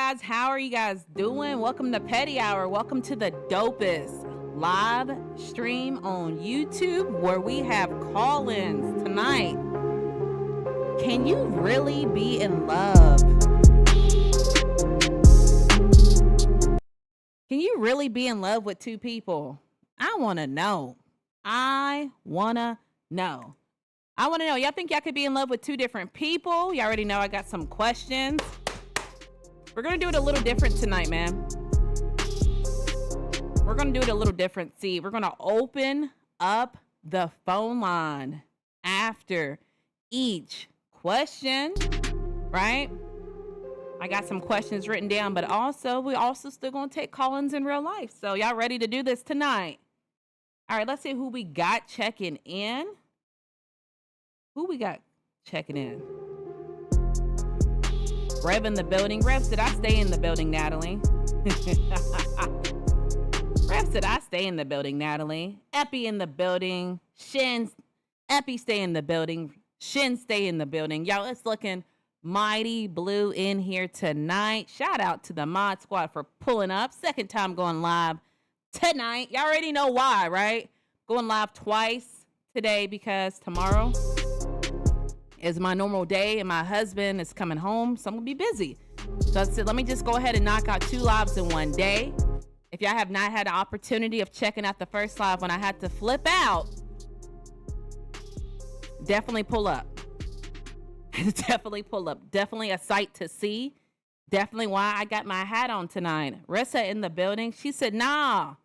guys? How are you guys doing? Welcome to Petty Hour. Welcome to the dopest live stream on YouTube where we have call-ins tonight. Can you really be in love? Can you really be in love with two people? I want to know. I want to know. Y'all think y'all could be in love with two different people? You already know I got some questions. We're going to do it a little different tonight, man. We're going to do it a little different. See, we're going to open up the phone line after each question, right? I got some questions written down, but we also still going to take call-ins in real life. So y'all ready to do this tonight? All right, let's see who we got checking in. Who we got checking in? Rev in the building. Rev said, I stay in the building, Natalie. Rev said, I stay in the building, Natalie. Epi in the building. Epi stay in the building. Shin stay in the building. Y'all, it's looking mighty blue in here tonight. Shout out to the Mod Squad for pulling up. Second time going live tonight. Y'all already know why, right? Going live twice today because tomorrow is my normal day and my husband is coming home, so I'm gonna be busy. So I said, let me just go ahead and knock out 2 lives in one day. If y'all have not had the opportunity of checking out the first live when I had to flip out, definitely pull up. Definitely pull up. Definitely a sight to see. Definitely why I got my hat on tonight. Rissa in the building. She said, nah.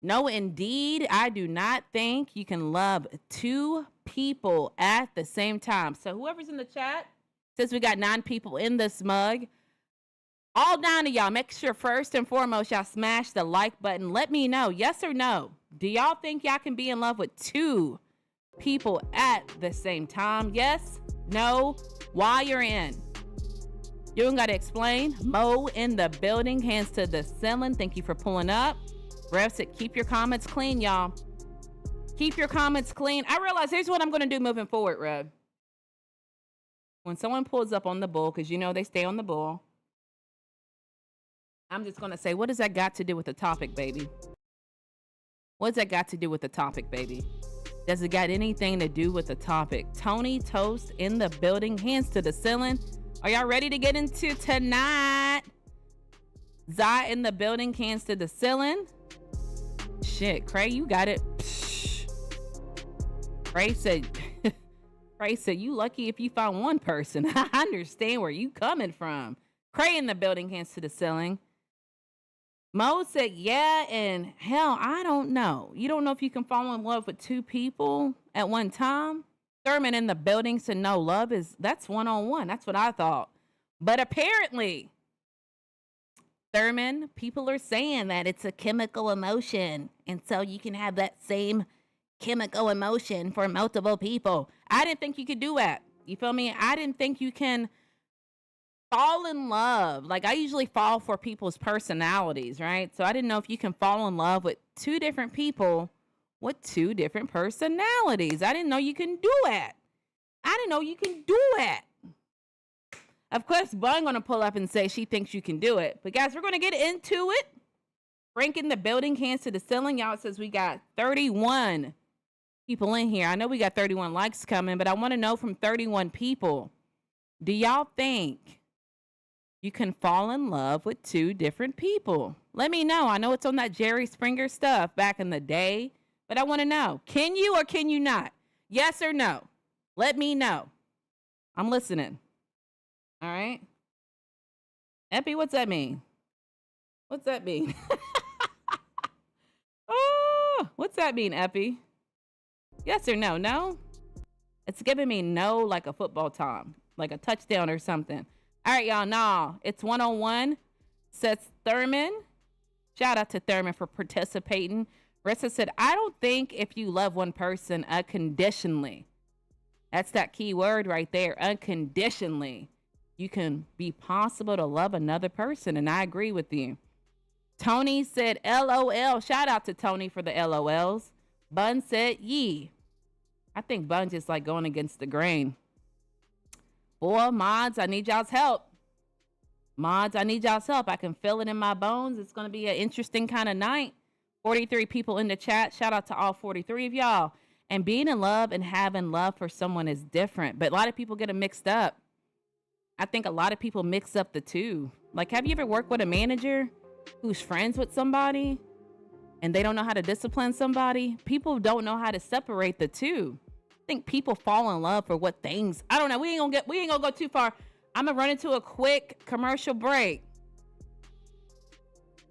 No, indeed. I do not think you can love two people at the same time. So whoever's in the chat, since we got 9 people in this mug, all 9 of y'all, make sure first and foremost y'all smash the like button. Let me know, yes or no. Do y'all think y'all can be in love with two people at the same time? Yes, no, why you're in. You don't got to explain. Mo in the building, hands to the ceiling. Thank you for pulling up. Rev said, keep your comments clean, y'all. Keep your comments clean. I realize here's what I'm going to do moving forward, Rev. When someone pulls up on the bull, because you know they stay on the bull, I'm just going to say, what does that got to do with the topic, baby? What's that got to do with the topic, baby? Does it got anything to do with the topic? Tony Toast in the building, hands to the ceiling. Are y'all ready to get into tonight? Zai in the building, hands to the ceiling. Shit, Cray, you got it. Cray said, you lucky if you found one person. I understand where you coming from. Cray in the building, hands to the ceiling. Mo said, yeah, and hell, I don't know. You don't know if you can fall in love with two people at one time? Thurman in the building said, no, that's one-on-one. That's what I thought. But apparently, Thurman, people are saying that it's a chemical emotion. And so you can have that same chemical emotion for multiple people. I didn't think you could do that. You feel me? I didn't think you can fall in love. Like, I usually fall for people's personalities, right? So I didn't know if you can fall in love with two different people with two different personalities. I didn't know you can do it. I didn't know you can do it. Of course, Bun gonna pull up and say she thinks you can do it. But guys, we're gonna get into it. Frank in the building, hands to the ceiling. Y'all, it says we got 31 people in here. I know we got 31 likes coming, but I want to know from 31 people, do y'all think you can fall in love with two different people? Let me know. I know it's on that Jerry Springer stuff back in the day, but I want to know. Can you or can you not? Yes or no? Let me know. I'm listening. All right. Epi, what's that mean? What's that mean? Oh, what's that mean, Epi? Yes or no? No? It's giving me no like a football time, like a touchdown or something. All right, y'all. No, it's 1-on-1. Says Thurman. Shout out to Thurman for participating. Rissa said, I don't think if you love one person unconditionally, that's that key word right there, unconditionally, you can be possible to love another person. And I agree with you. Tony said, LOL. Shout out to Tony for the LOLs. Bun said, yee. I think Bun just like going against the grain. Boy, mods, I need y'all's help. Mods, I need y'all's help. I can feel it in my bones. It's going to be an interesting kind of night. 43 people in the chat. Shout out to all 43 of y'all. And being in love and having love for someone is different, but a lot of people get it mixed up. I think a lot of people mix up the two. Like, have you ever worked with a manager who's friends with somebody and they don't know how to discipline somebody? People don't know how to separate the two. I think people fall in love for what things. I don't know. We ain't gonna go too far. I'm gonna run into a quick commercial break.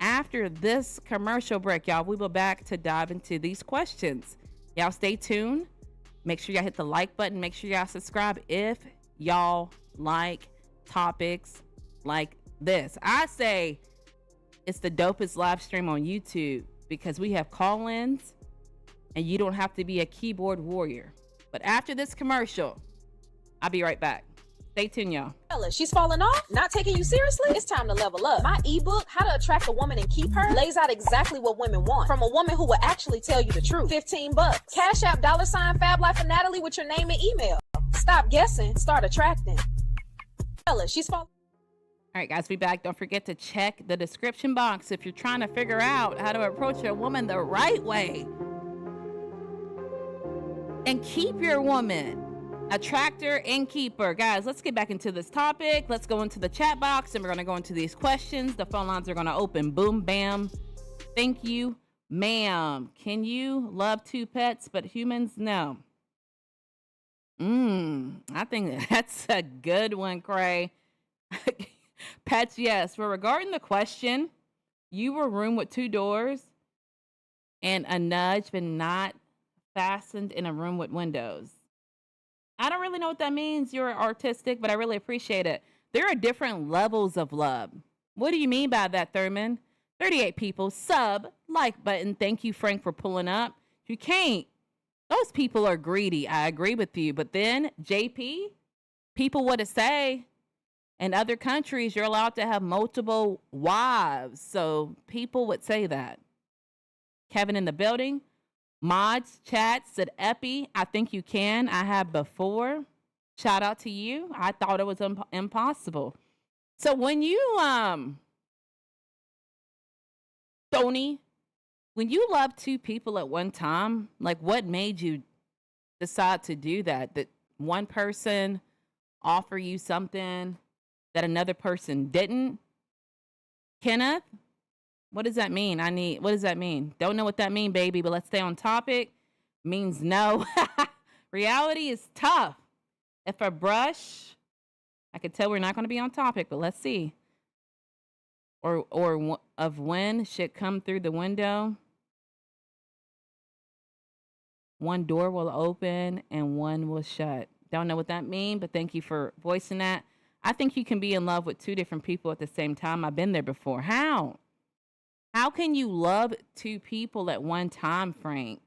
After this commercial break, y'all, we will back to dive into these questions. Y'all stay tuned. Make sure y'all hit the like button. Make sure y'all subscribe if y'all like topics like this. I say it's the dopest live stream on YouTube because we have call-ins and you don't have to be a keyboard warrior. But after this commercial, I'll be right back. Stay tuned, y'all. She's falling off, not taking you seriously. It's time to level up. My ebook, How to Attract a Woman and Keep Her, lays out exactly what women want from a woman who will actually tell you the truth. $15. Cash App $ Fab Life of Natalie with your name and email. Stop guessing, start attracting. She's falling. All right, guys, we back. Don't forget to check the description box if you're trying to figure out how to approach a woman the right way and keep your woman. Attract her and keep her. Guys, let's get back into this topic. Let's go into the chat box and we're going to go into these questions. The phone lines are going to open. Boom, bam. Thank you, ma'am. Can you love two pets but humans? No. I think that's a good one, Cray. Pets, yes. But regarding the question, you were a room with two doors and a nudge but not fastened in a room with windows. I don't really know what that means. You're artistic, but I really appreciate it. There are different levels of love. What do you mean by that, Thurman? 38 people. Sub, like button. Thank you, Frank, for pulling up. You can't. Those people are greedy. I agree with you. But then, JP, people would say in other countries, you're allowed to have multiple wives. So people would say that. Kevin in the building. Mods, chat, said Epi, I think you can. I have before. Shout out to you. I thought it was impossible. So when you, Tony, when you love two people at one time, like what made you decide to do that? That one person offer you something that another person didn't? Kenneth? What does that mean? What does that mean? Don't know what that means, baby, but let's stay on topic. Means no. Reality is tough. If a brush, I could tell we're not going to be on topic, but let's see. Or of when should come through the window. One door will open and one will shut. Don't know what that means, but thank you for voicing that. I think you can be in love with two different people at the same time. I've been there before. How? How can you love two people at one time, Frank?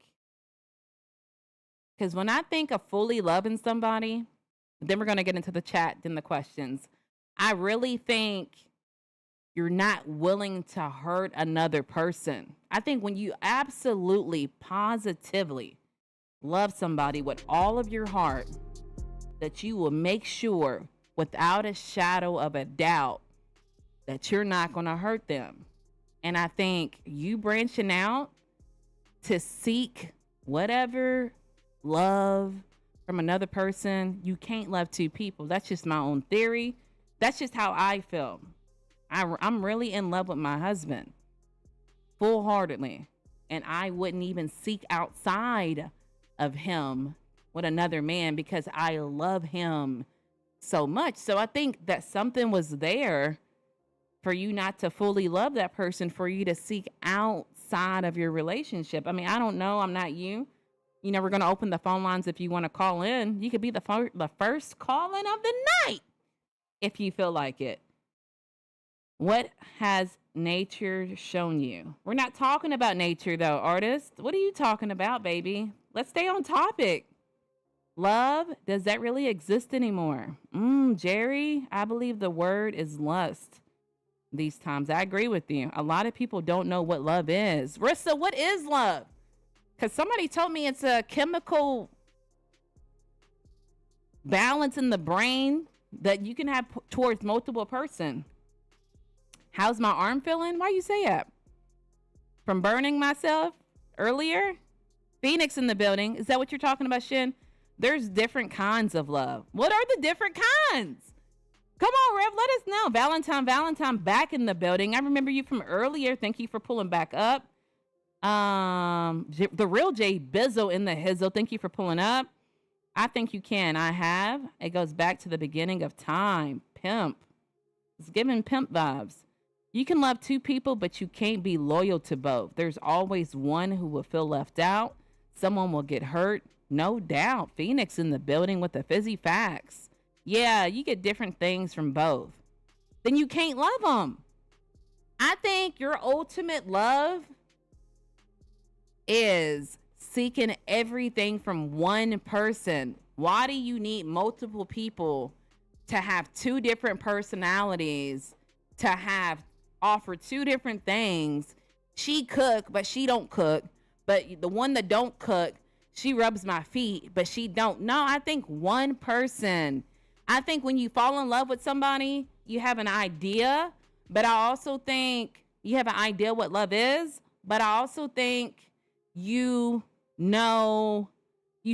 Because when I think of fully loving somebody, then we're going to get into the chat, then the questions. I really think you're not willing to hurt another person. I think when you absolutely, positively love somebody with all of your heart, that you will make sure without a shadow of a doubt that you're not going to hurt them. And I think you branching out to seek whatever love from another person, you can't love two people. That's just my own theory. That's just how I feel. I'm really in love with my husband, full-heartedly. And I wouldn't even seek outside of him with another man because I love him so much. So I think that something was there for you not to fully love that person, for you to seek outside of your relationship. I mean, I don't know. I'm not you. You know, we're going to open the phone lines if you want to call in. You could be the first call-in of the night if you feel like it. What has nature shown you? We're not talking about nature, though, artist. What are you talking about, baby? Let's stay on topic. Love, does that really exist anymore? Jerry, I believe the word is lust. These times. I agree with you. A lot of people don't know what love is. Rissa, what is love? Because somebody told me it's a chemical balance in the brain that you can have towards multiple person. How's my arm feeling? Why you say that? From burning myself earlier? Phoenix in the building. Is that what you're talking about, Shin? There's different kinds of love. What are the different kinds? Come on, Rev, let us know. Valentine back in the building. I remember you from earlier. Thank you for pulling back up. The real J Bizzle in the Hizzle. Thank you for pulling up. I think you can. I have. It goes back to the beginning of time. Pimp. It's giving pimp vibes. You can love two people, but you can't be loyal to both. There's always one who will feel left out. Someone will get hurt. No doubt. Phoenix in the building with the fizzy facts. Yeah, you get different things from both. Then you can't love them. I think your ultimate love is seeking everything from one person. Why do you need multiple people to have two different personalities, to have offer two different things? She cook, but she don't cook. But the one that don't cook, she rubs my feet, but she don't. No, I think one person. I think when you fall in love with somebody, you have an idea, but I also think you have an idea what love is, but I also think you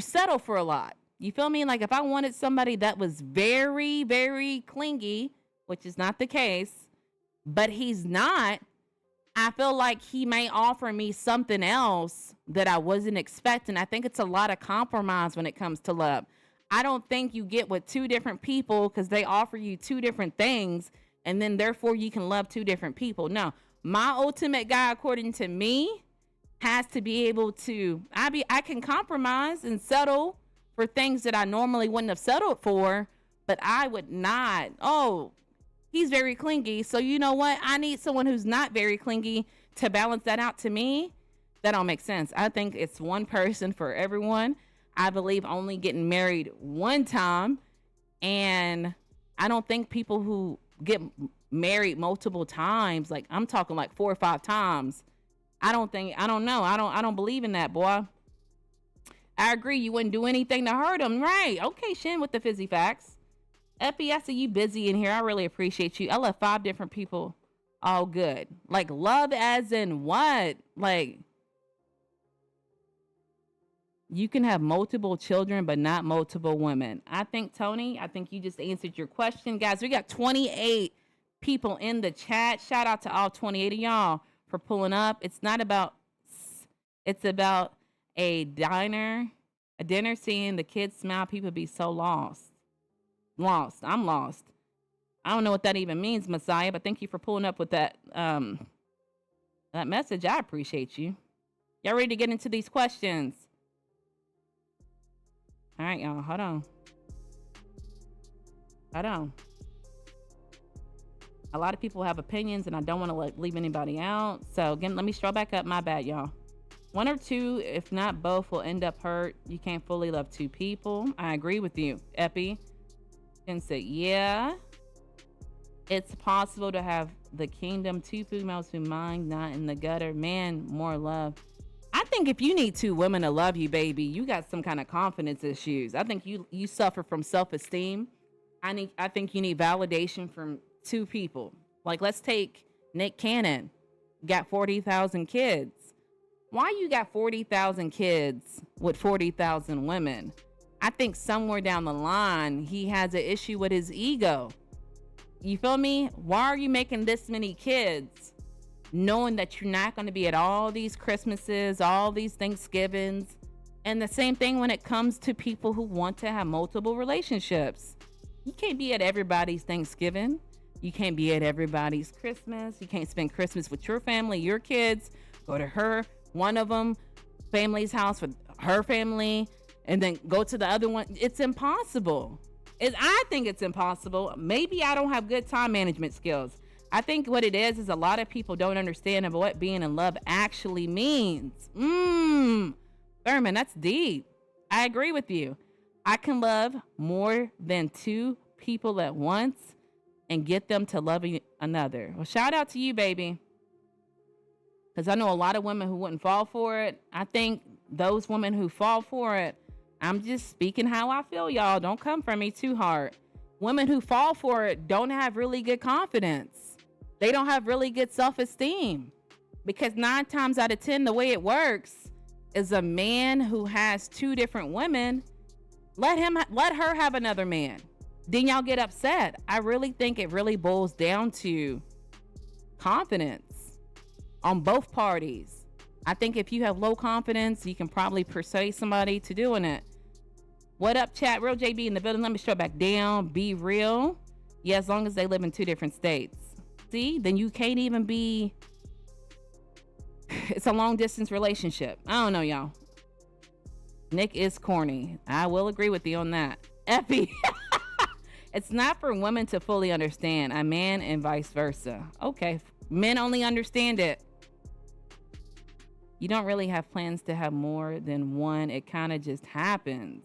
settle for a lot. You feel me? Like if I wanted somebody that was very, very clingy, which is not the case, but he's not, I feel like he may offer me something else that I wasn't expecting. I think it's a lot of compromise when it comes to love. I don't think you get with two different people because they offer you two different things and then therefore you can love two different people. No, my ultimate guy, according to me, has to be able to, I can compromise and settle for things that I normally wouldn't have settled for, but I would not. Oh, he's very clingy. So you know what? I need someone who's not very clingy to balance that out. To me, that don't make sense. I think it's one person for everyone. I believe only getting married one time. And I don't think people who get married multiple times, like I'm talking like 4 or 5 times. I don't believe in that, boy. I agree. You wouldn't do anything to hurt him. Right. Okay, Shin with the fizzy facts. Epi, I see you busy in here. I really appreciate you. I love 5 different people. All good. Like love as in what? Like you can have multiple children, but not multiple women. I think, Tony, you just answered your question. Guys, we got 28 people in the chat. Shout out to all 28 of y'all for pulling up. It's about a dinner seeing the kids smile. People be so lost. I'm lost. I don't know what that even means, Messiah, but thank you for pulling up with that message. I appreciate you. Y'all ready to get into these questions? All right, y'all. Hold on. A lot of people have opinions, and I don't want to leave anybody out. So, again, let me scroll back up. My bad, y'all. 1 or 2, if not both, will end up hurt. You can't fully love 2 people. I agree with you, Epi. And say, yeah, it's possible to have the kingdom, 2 females who mind not in the gutter. Man, more love. I think if you need 2 women to love you, baby, you got some kind of confidence issues. I think you suffer from self-esteem. I think you need validation from 2 people. Like, let's take Nick Cannon. Got 40,000 kids. Why you got 40,000 kids with 40,000 women? I think somewhere down the line, he has an issue with his ego. You feel me? Why are you making this many kids, knowing that you're not going to be at all these Christmases, all these Thanksgivings? And the same thing when it comes to people who want to have multiple relationships. You can't be at everybody's Thanksgiving. You can't be at everybody's Christmas. You can't spend Christmas with your family, your kids. Go to one of them, family's house with her family, and then go to the other one. It's impossible. I think it's impossible. Maybe I don't have good time management skills. I think what it is a lot of people don't understand what being in love actually means. Thurman, that's deep. I agree with you. I can love more than 2 people at once and get them to love another. Well, shout out to you, baby. Because I know a lot of women who wouldn't fall for it. I think those women who fall for it, I'm just speaking how I feel, y'all. Don't come for me too hard. Women who fall for it don't have really good confidence. They don't have really good self-esteem, because 9 times out of 10, the way it works is a man who has 2 different women, let her have another man. Then y'all get upset. I really think it really boils down to confidence on both parties. I think if you have low confidence, you can probably persuade somebody to doing it. What up, chat? Real JB in the building. Let me straight back down. Be real. Yeah, as long as they live in 2 different states. See, then you can't even be. It's a long distance relationship. I don't know, y'all. Nick is corny. I will agree with you on that. Effie. It's not for women to fully understand a man and vice versa. Okay. Men only understand it. You don't really have plans to have more than one. It kind of just happens.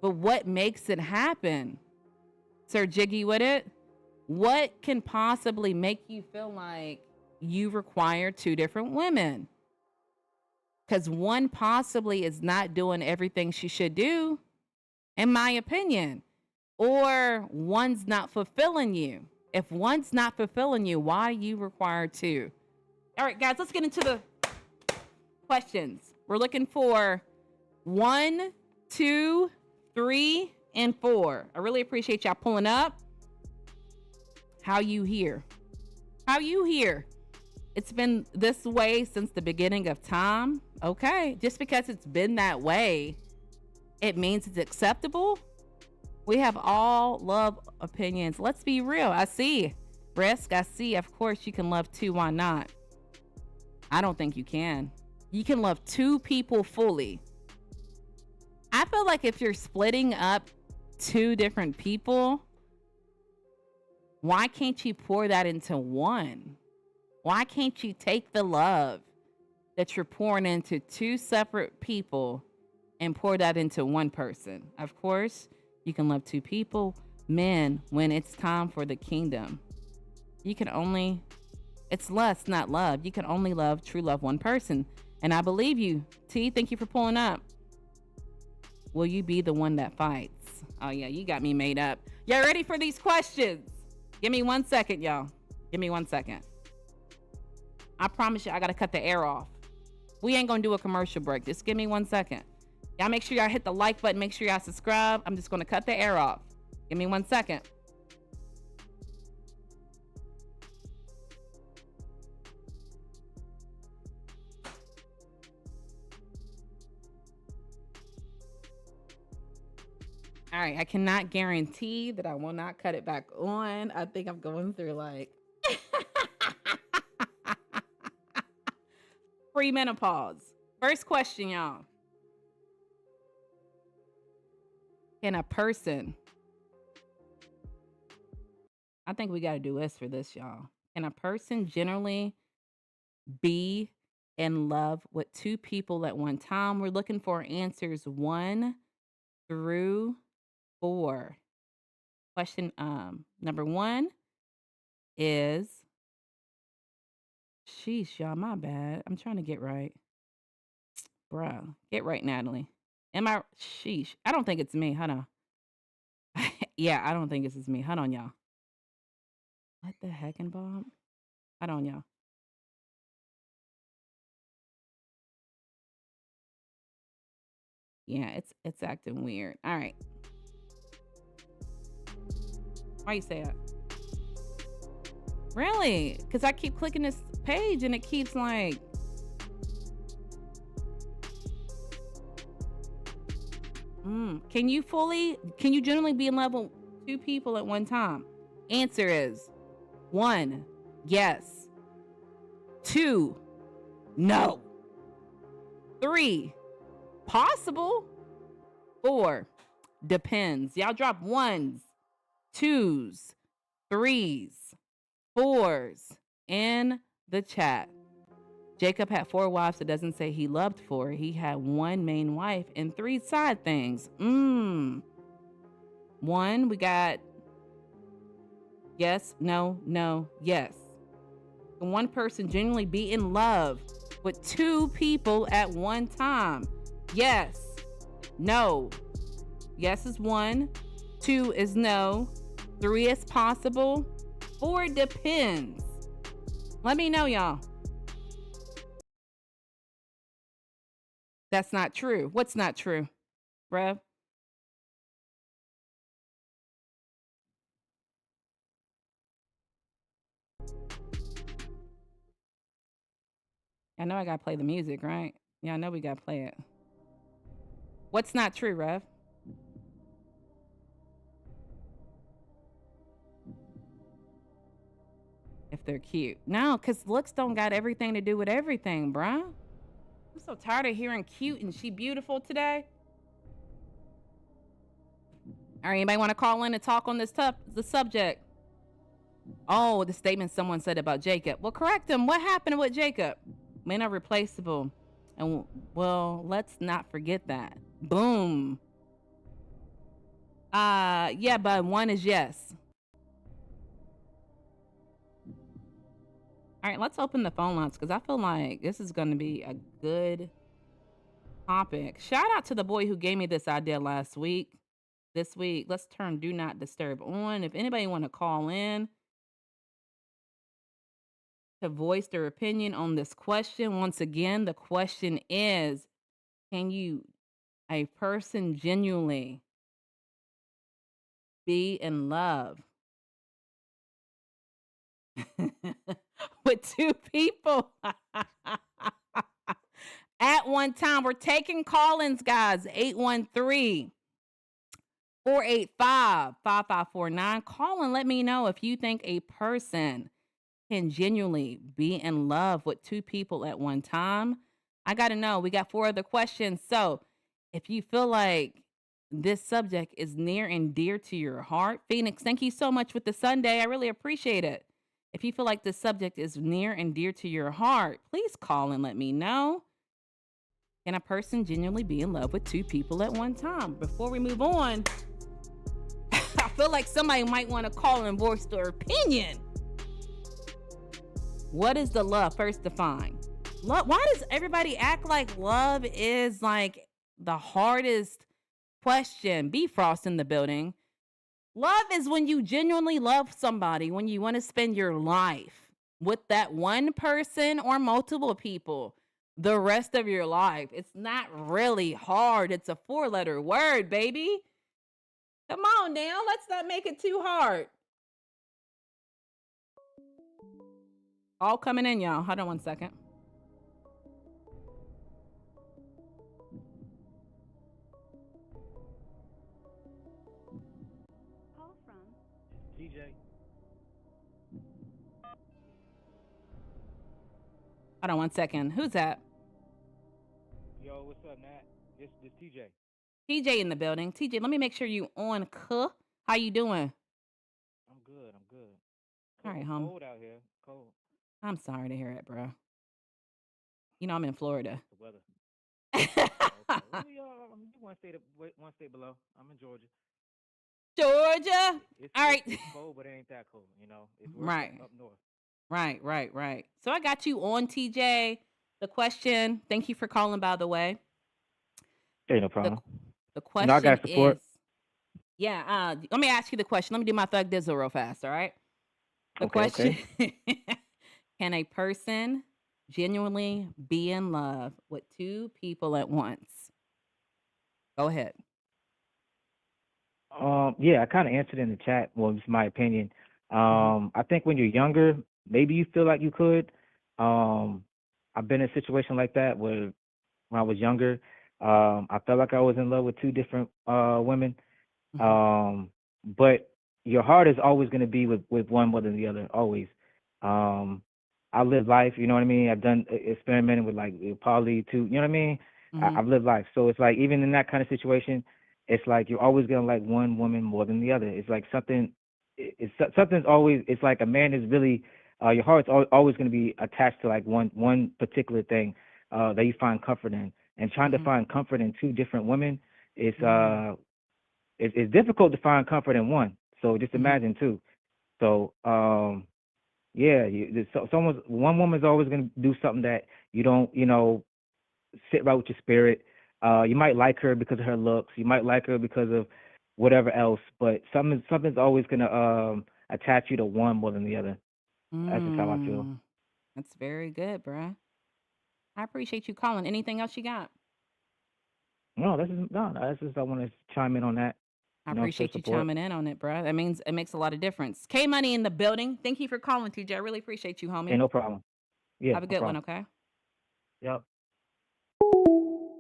But what makes it happen? Sir Jiggy with it? What can possibly make you feel like you require 2 different women? Because one possibly is not doing everything she should do, in my opinion. Or one's not fulfilling you. If one's not fulfilling you, why do you require 2? All right, guys, let's get into the questions. We're looking for 1, 2, 3, and 4. I really appreciate y'all pulling up. How you here? How you here? It's been this way since the beginning of time. Okay. Just because it's been that way, it means it's acceptable. We have all love opinions. Let's be real. I see. Risk, I see. Of course you can love 2. Why not? I don't think you can. You can love 2 people fully. I feel like if you're splitting up 2 different people, why can't you pour that into one? Why can't you take the love that you're pouring into 2 separate people and pour that into one person? Of course, you can love 2 people. Men, when it's time for the kingdom, you can only, it's lust, not love. You can only love, true love, one person. And I believe you. T, thank you for pulling up. Will you be the one that fights? Oh yeah, you got me made up. Y'all ready for these questions? Give me 1 second, y'all. Give me 1 second. I promise you, I gotta cut the air off. We ain't gonna do a commercial break. Just give me 1 second. Y'all make sure y'all hit the like button. Make sure y'all subscribe. I'm just gonna cut the air off. Give me 1 second. All right, I cannot guarantee that I will not cut it back on. I think I'm going through like pre-menopause. First question, y'all. Can a person, I think we got to do this for this, y'all. Can a person generally be in love with 2 people at one time? We're looking for answers 1 through 4. Question number 1 is, sheesh, y'all, my bad. I'm trying to get right. Bruh, get right, Natalie. Sheesh. I don't think it's me. Hold on. Yeah, I don't think this is me. Hold on, y'all. What the heck, and Bob? Hold on, y'all. Yeah, it's acting weird. All right. Why you say that? Really? Because I keep clicking this page and it keeps like. Can you generally be in love with 2 people at one time? Answer is 1, yes. 2, no. 3, possible. 4, depends. Y'all drop 1s, 2s, 3s, 4s in the chat. Jacob had 4 wives. It doesn't say he loved 4. He had 1 main wife and 3 side things. 1, we got yes, no, no, yes. Can one person genuinely be in love with 2 people at one time? Yes, no. Yes is 1, 2 is no, 3 is possible, or depends? Let me know, y'all. That's not true. What's not true, bruh? I know I gotta play the music, right? Yeah, I know we gotta play it. What's not true, Rev? If they're cute. No, because looks don't got everything to do with everything, bruh. I'm so tired of hearing cute and she beautiful today. All right, anybody want to call in and talk on the subject? Oh, the statement someone said about Jacob. Well, correct him. What happened with Jacob? Men are replaceable. And well, let's not forget that. Boom. Yeah, but one is yes. All right, let's open the phone lines because I feel like this is going to be a good topic. Shout out to the boy who gave me this idea last week. This week, let's turn do not disturb on. If anybody want to call in to voice their opinion on this question, once again, the question is, can you, a person genuinely be in love with two people at one time? We're taking call-ins, guys. 813-485-5549. Call and let me know if you think a person can genuinely be in love with two people at one time. I got to know. We got 4 other questions. So if you feel like this subject is near and dear to your heart, Phoenix, thank you so much with the Sunday. I really appreciate it. If you feel like this subject is near and dear to your heart, please call and let me know. Can a person genuinely be in love with two people at one time? Before we move on, I feel like somebody might want to call and voice their opinion. What is the love? First define. Love. Why does everybody act like love is like the hardest question? Be Frost in the building. Love is when you genuinely love somebody, when you want to spend your life with that one person or multiple people the rest of your life. It's not really hard. It's a 4-letter word, baby. Come on now. Let's not make it too hard. All coming in, y'all. Hold on one second. Call from TJ. Hold on one second. Who's that? Yo, what's up, Nat? This TJ. TJ in the building. TJ, let me make sure you on. How you doing? I'm good. I'm good. All right, home. Cold out here. Cold. I'm sorry to hear it, bro. You know I'm in Florida. The weather. Okay. Well, you one state below. I'm in Georgia. Georgia. All right. It's cold, but it ain't that cold. You know, it's worse Right. up north. Right. So I got you on, TJ. The question. Thank you for calling, by the way. Hey, no problem. The No, I question got support. is. Yeah. Let me ask you the question. Let me do my thug dizzle real fast. All right. The question. Can a person genuinely be in love with two people at once? Go ahead. Yeah, I kind of answered in the chat. Well, it's my opinion. I think when you're younger, maybe you feel like you could. I've been in a situation like that where when I was younger, I felt like I was in love with 2 different women. But your heart is always going to be with one more than the other, always. I live life, you know what I mean? I've done experimenting with like poly too, you know what I mean? I've lived life. So it's like even in that kind of situation, it's like you're always gonna like one woman more than the other. It's like something's always. It's like a man is really your heart's always gonna be attached to like one particular thing that you find comfort in. And trying to find comfort in 2 different women is it's difficult to find comfort in one. So just imagine 2. So yeah, one woman's always gonna do something that you don't, sit right with your spirit. You might like her because of her looks. You might like her because of whatever else, but something's always gonna attach you to one more than the other. That's just how I feel. Mm, that's very good, bruh. I appreciate you calling. Anything else you got? No, this is no, that's just I want to chime in on that. I Show appreciate you support. chiming in on it, bruh. That means it makes a lot of difference. K Money in the building. Thank you for calling, TJ. I really appreciate you, Yeah, homie. no problem. Yeah, Have a no good one, problem. okay? Yep.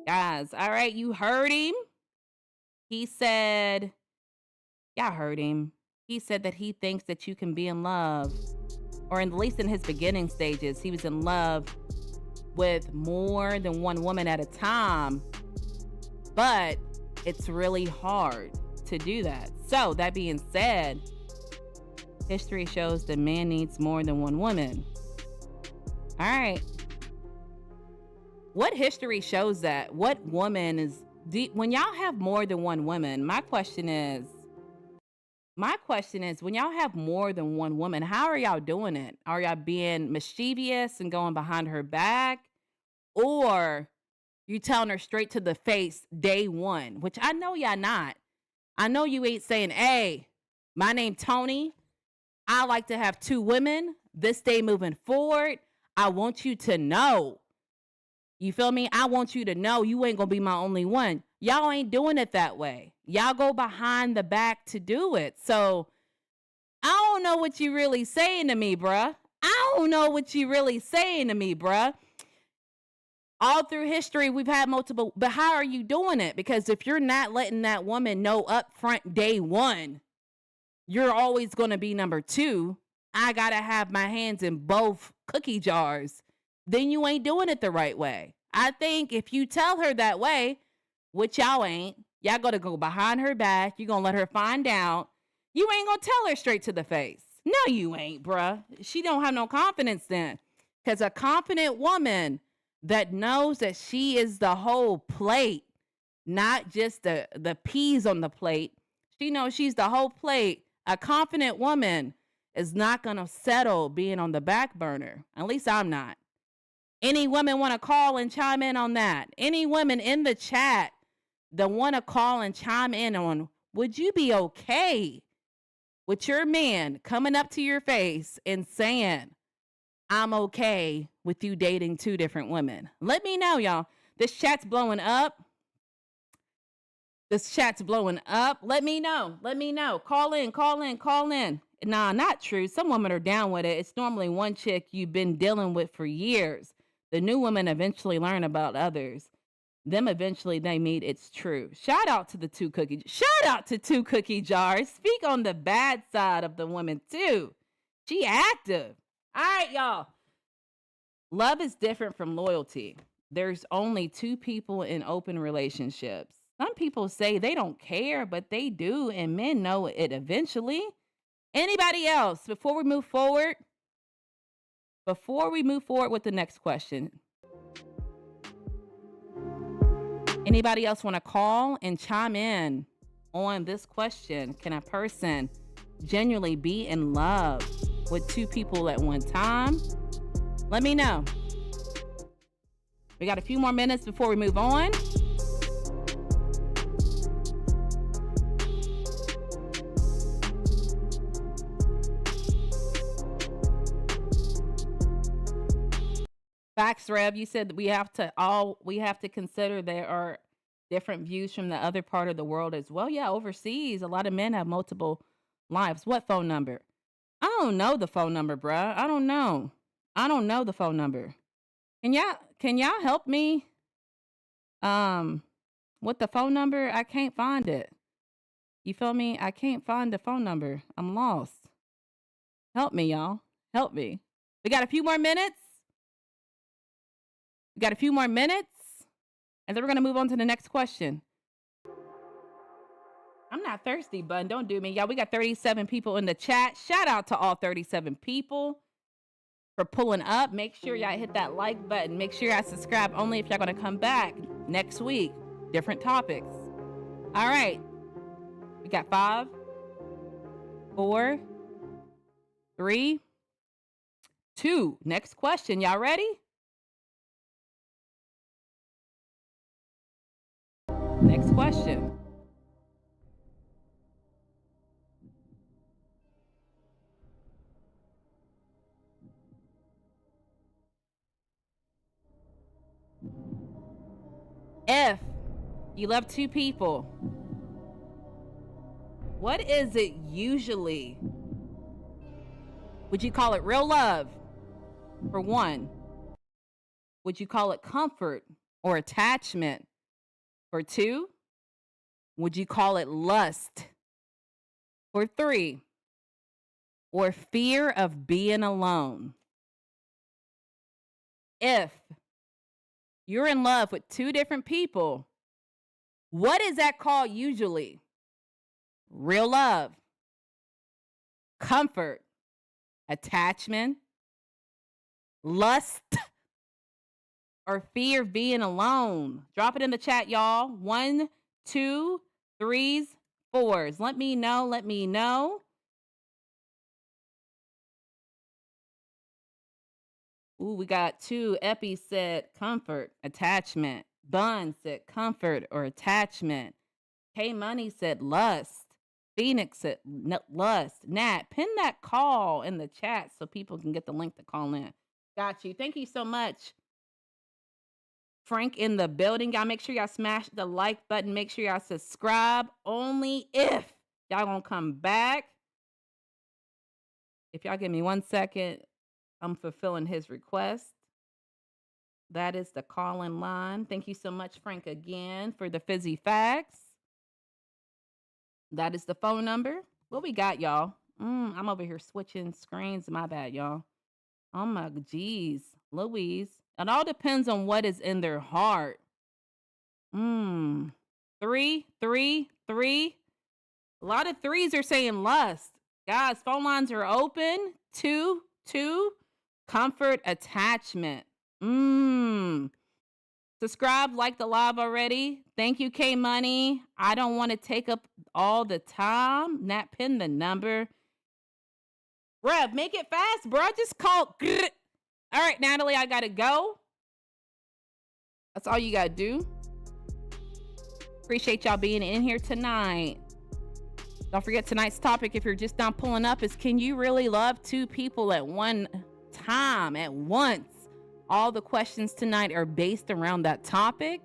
Guys, all right, you heard him. He said, y'all heard him. He said that he thinks that you can be in love, or at least in his beginning stages, he was in love with more than one woman at a time, but it's really hard to do that. So, that being said, history shows that man needs more than one woman. All right. What history shows that? What woman is when y'all have more than one woman? My question is, when y'all have more than one woman, how are y'all doing it? Are y'all being mischievous and going behind her back, or you telling her straight to the face day one? Which I know y'all not. I know you ain't saying, "Hey, my name Tony. I like to have two women this day moving forward. I want you to know." You feel me? I want you to know you ain't gonna be my only one. Y'all ain't doing it that way. Y'all go behind the back to do it. So I don't know what you really saying to me, bruh. I don't know what you really saying to me, bruh. All through history, we've had multiple, but how are you doing it? Because if you're not letting that woman know up front day one, you're always gonna be number two. I gotta have my hands in both cookie jars. Then you ain't doing it the right way. I think if you tell her that way, which y'all ain't, y'all gotta go behind her back. You're gonna let her find out. You ain't gonna tell her straight to the face. No, you ain't, bruh. She don't have no confidence then. Because a confident woman that knows that she is the whole plate, not just the peas on the plate. She knows she's the whole plate. A confident woman is not gonna settle being on the back burner. At least I'm not. Any women want to call and chime in on that? Any women in the chat that want to call and chime in on, would you be okay with your man coming up to your face and saying, "I'm okay with you dating two different women"? Let me know, y'all. This chat's blowing up. This chat's blowing up. Let me know. Let me know. Call in, call in, call in. Nah, not true. Some women are down with it. It's normally one chick you've been dealing with for years. The new women eventually learn about others. Them eventually they meet. It's true. Shout out to the two cookie. Shout out to two cookie jars. Speak on the bad side of the woman too. She active. All right, y'all. Love is different from loyalty. There's only two people in open relationships. Some people say they don't care, but they do, and men know it eventually. Anybody else before we move forward? Before we move forward with the next question, anybody else want to call and chime in on this question? Can a person genuinely be in love with two people at one time? Let me know. We got a few more minutes before we move on. Facts, Rev. You said that we have to consider there are different views from the other part of the world as well. Yeah, overseas, a lot of men have multiple lives. What phone number? I don't know the phone number, bruh. I don't know. I don't know the phone number. Can y'all help me? With the phone number? I can't find it. You feel me? I can't find the phone number. I'm lost. Help me, y'all. Help me. We got a few more minutes. We got a few more minutes, and then we're going to move on to the next question. I'm not thirsty, bud. Don't do me. Y'all, we got 37 people in the chat. Shout out to all 37 people for pulling up. Make sure y'all hit that like button. Make sure y'all subscribe only if y'all going to come back next week. Different topics. All right. We got 5, 4, 3, 2. Next question. Y'all ready? Next question. If you love two people, what is it usually? Would you call it real love? For one, would you call it comfort or attachment? For two, would you call it lust? For three, or fear of being alone? If you're in love with two different people, what is that called usually? Real love, comfort, attachment, lust, or fear of being alone? Drop it in the chat, y'all. 1, 2, 3s, 4s. Let me know. Let me know. Ooh, we got 2. Epi said comfort, attachment. Bun said comfort or attachment. K Money said lust. Phoenix said lust. Nat, pin that call in the chat so people can get the link to call in. Got you. Thank you so much. Frank in the building. Y'all make sure y'all smash the like button. Make sure y'all subscribe. Only if y'all gonna come back. If y'all give me 1 second, I'm fulfilling his request. That is the call-in line. Thank you so much, Frank, again, for the fizzy facts. That is the phone number. What we got, y'all? I'm over here switching screens. My bad, y'all. Oh, my geez. Louise. It all depends on what is in their heart. 3, 3, 3. A lot of threes are saying lust. Guys, phone lines are open. 2, 2. Comfort, attachment. Subscribe, like the live already. Thank you, K Money. I don't want to take up all the time. Nat, pin the number. Bruh, make it fast, bro. Just call. All right, Natalie, I gotta go. That's all you gotta do. Appreciate y'all being in here tonight. Don't forget tonight's topic, if you're just not pulling up, is can you really love two people at one time, at once? All the questions tonight are based around that topic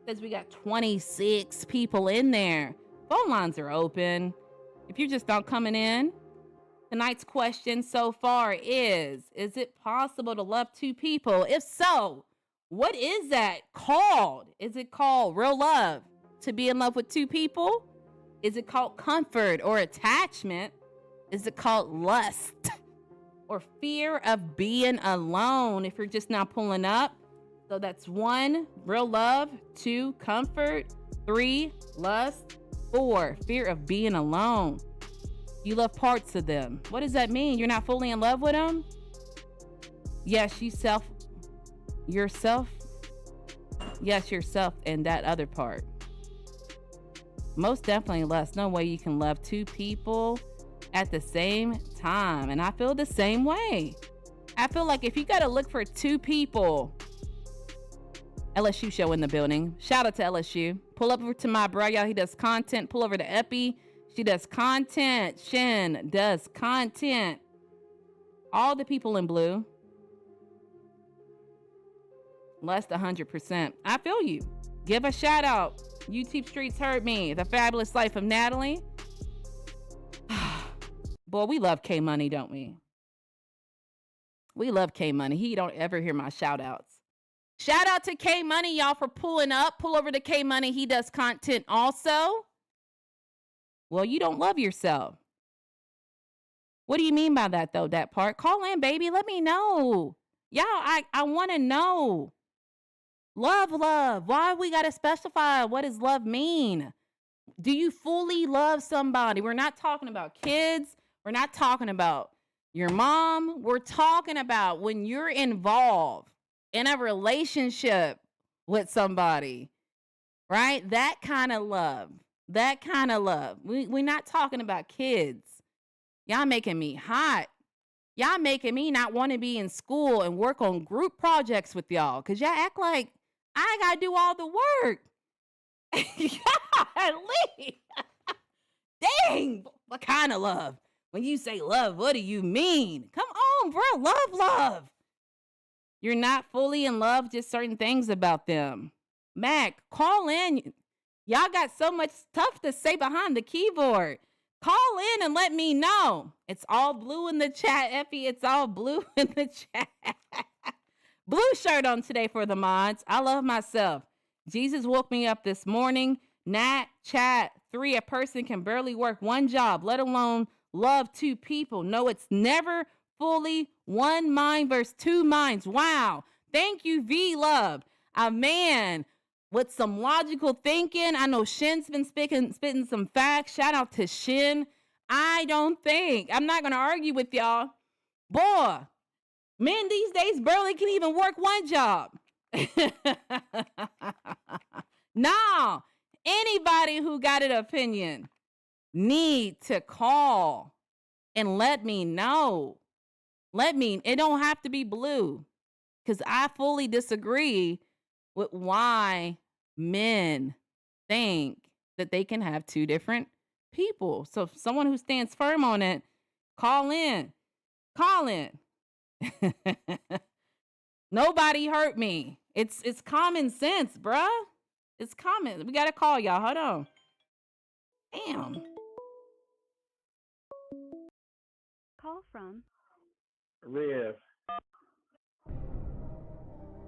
because we got 26 people in there. Phone lines are open. If you're just not coming in, tonight's question so far is it possible to love two people? If so, what is that called? Is it called real love, to be in love with two people? Is it called comfort or attachment? Is it called lust or fear of being alone? If you're just now pulling up. So that's 1, real love. 2, comfort. 3, lust. 4, fear of being alone. You love parts of them. What does that mean? You're not fully in love with them? Yes, yourself. Yes, yourself and that other part. Most definitely lust. No way you can love two people at the same time. And I feel the same way. I feel like if you got to look for two people, LSU show in the building. Shout out to LSU. Pull up over to my bro, y'all. He does content. Pull over to Epi. She does content. Shin does content. All the people in blue. Less than 100%. I feel you. Give a shout out. YouTube Streets heard me. The Fabulous Life of Natalie. Boy, we love K Money, don't we? We love K Money. He don't ever hear my shout outs. Shout out to K Money, y'all, for pulling up. Pull over to K Money. He does content also. Well, you don't love yourself. What do you mean by that, though, that part? Call in, baby. Let me know. Y'all, I want to know. Love. Why we got to specify what does love mean? Do you fully love somebody? We're not talking about kids. We're not talking about your mom. We're talking about when you're involved in a relationship with somebody, right? That kind of love. We're not talking about kids. Y'all making me hot. Y'all making me not want to be in school and work on group projects with y'all because y'all act like I got to do all the work. Golly. Dang. What kind of love? When you say love, what do you mean? Come on, bro. Love. You're not fully in love, just certain things about them. Mac, call in. Y'all got so much stuff to say behind the keyboard. Call in and let me know. It's all blue in the chat, Effie. It's all blue in the chat. Blue shirt on today for the mods. I love myself. Jesus woke me up this morning. Nat, chat, 3, a person can barely work one job, let alone love 2 people. No, it's never fully one mind versus 2 minds. Wow. Thank you, V Love. A man with some logical thinking. I know Shin's been spitting some facts. Shout out to Shin. I'm not going to argue with y'all. Boy, men these days barely can even work one job. No, anybody who got an opinion need to call and let me know. It don't have to be blue, because I fully disagree with why men think that they can have 2 different people. So someone who stands firm on it, call in. Nobody hurt me. It's common sense, bruh. It's common. We got to call y'all. Hold on. Damn. Call from Rev.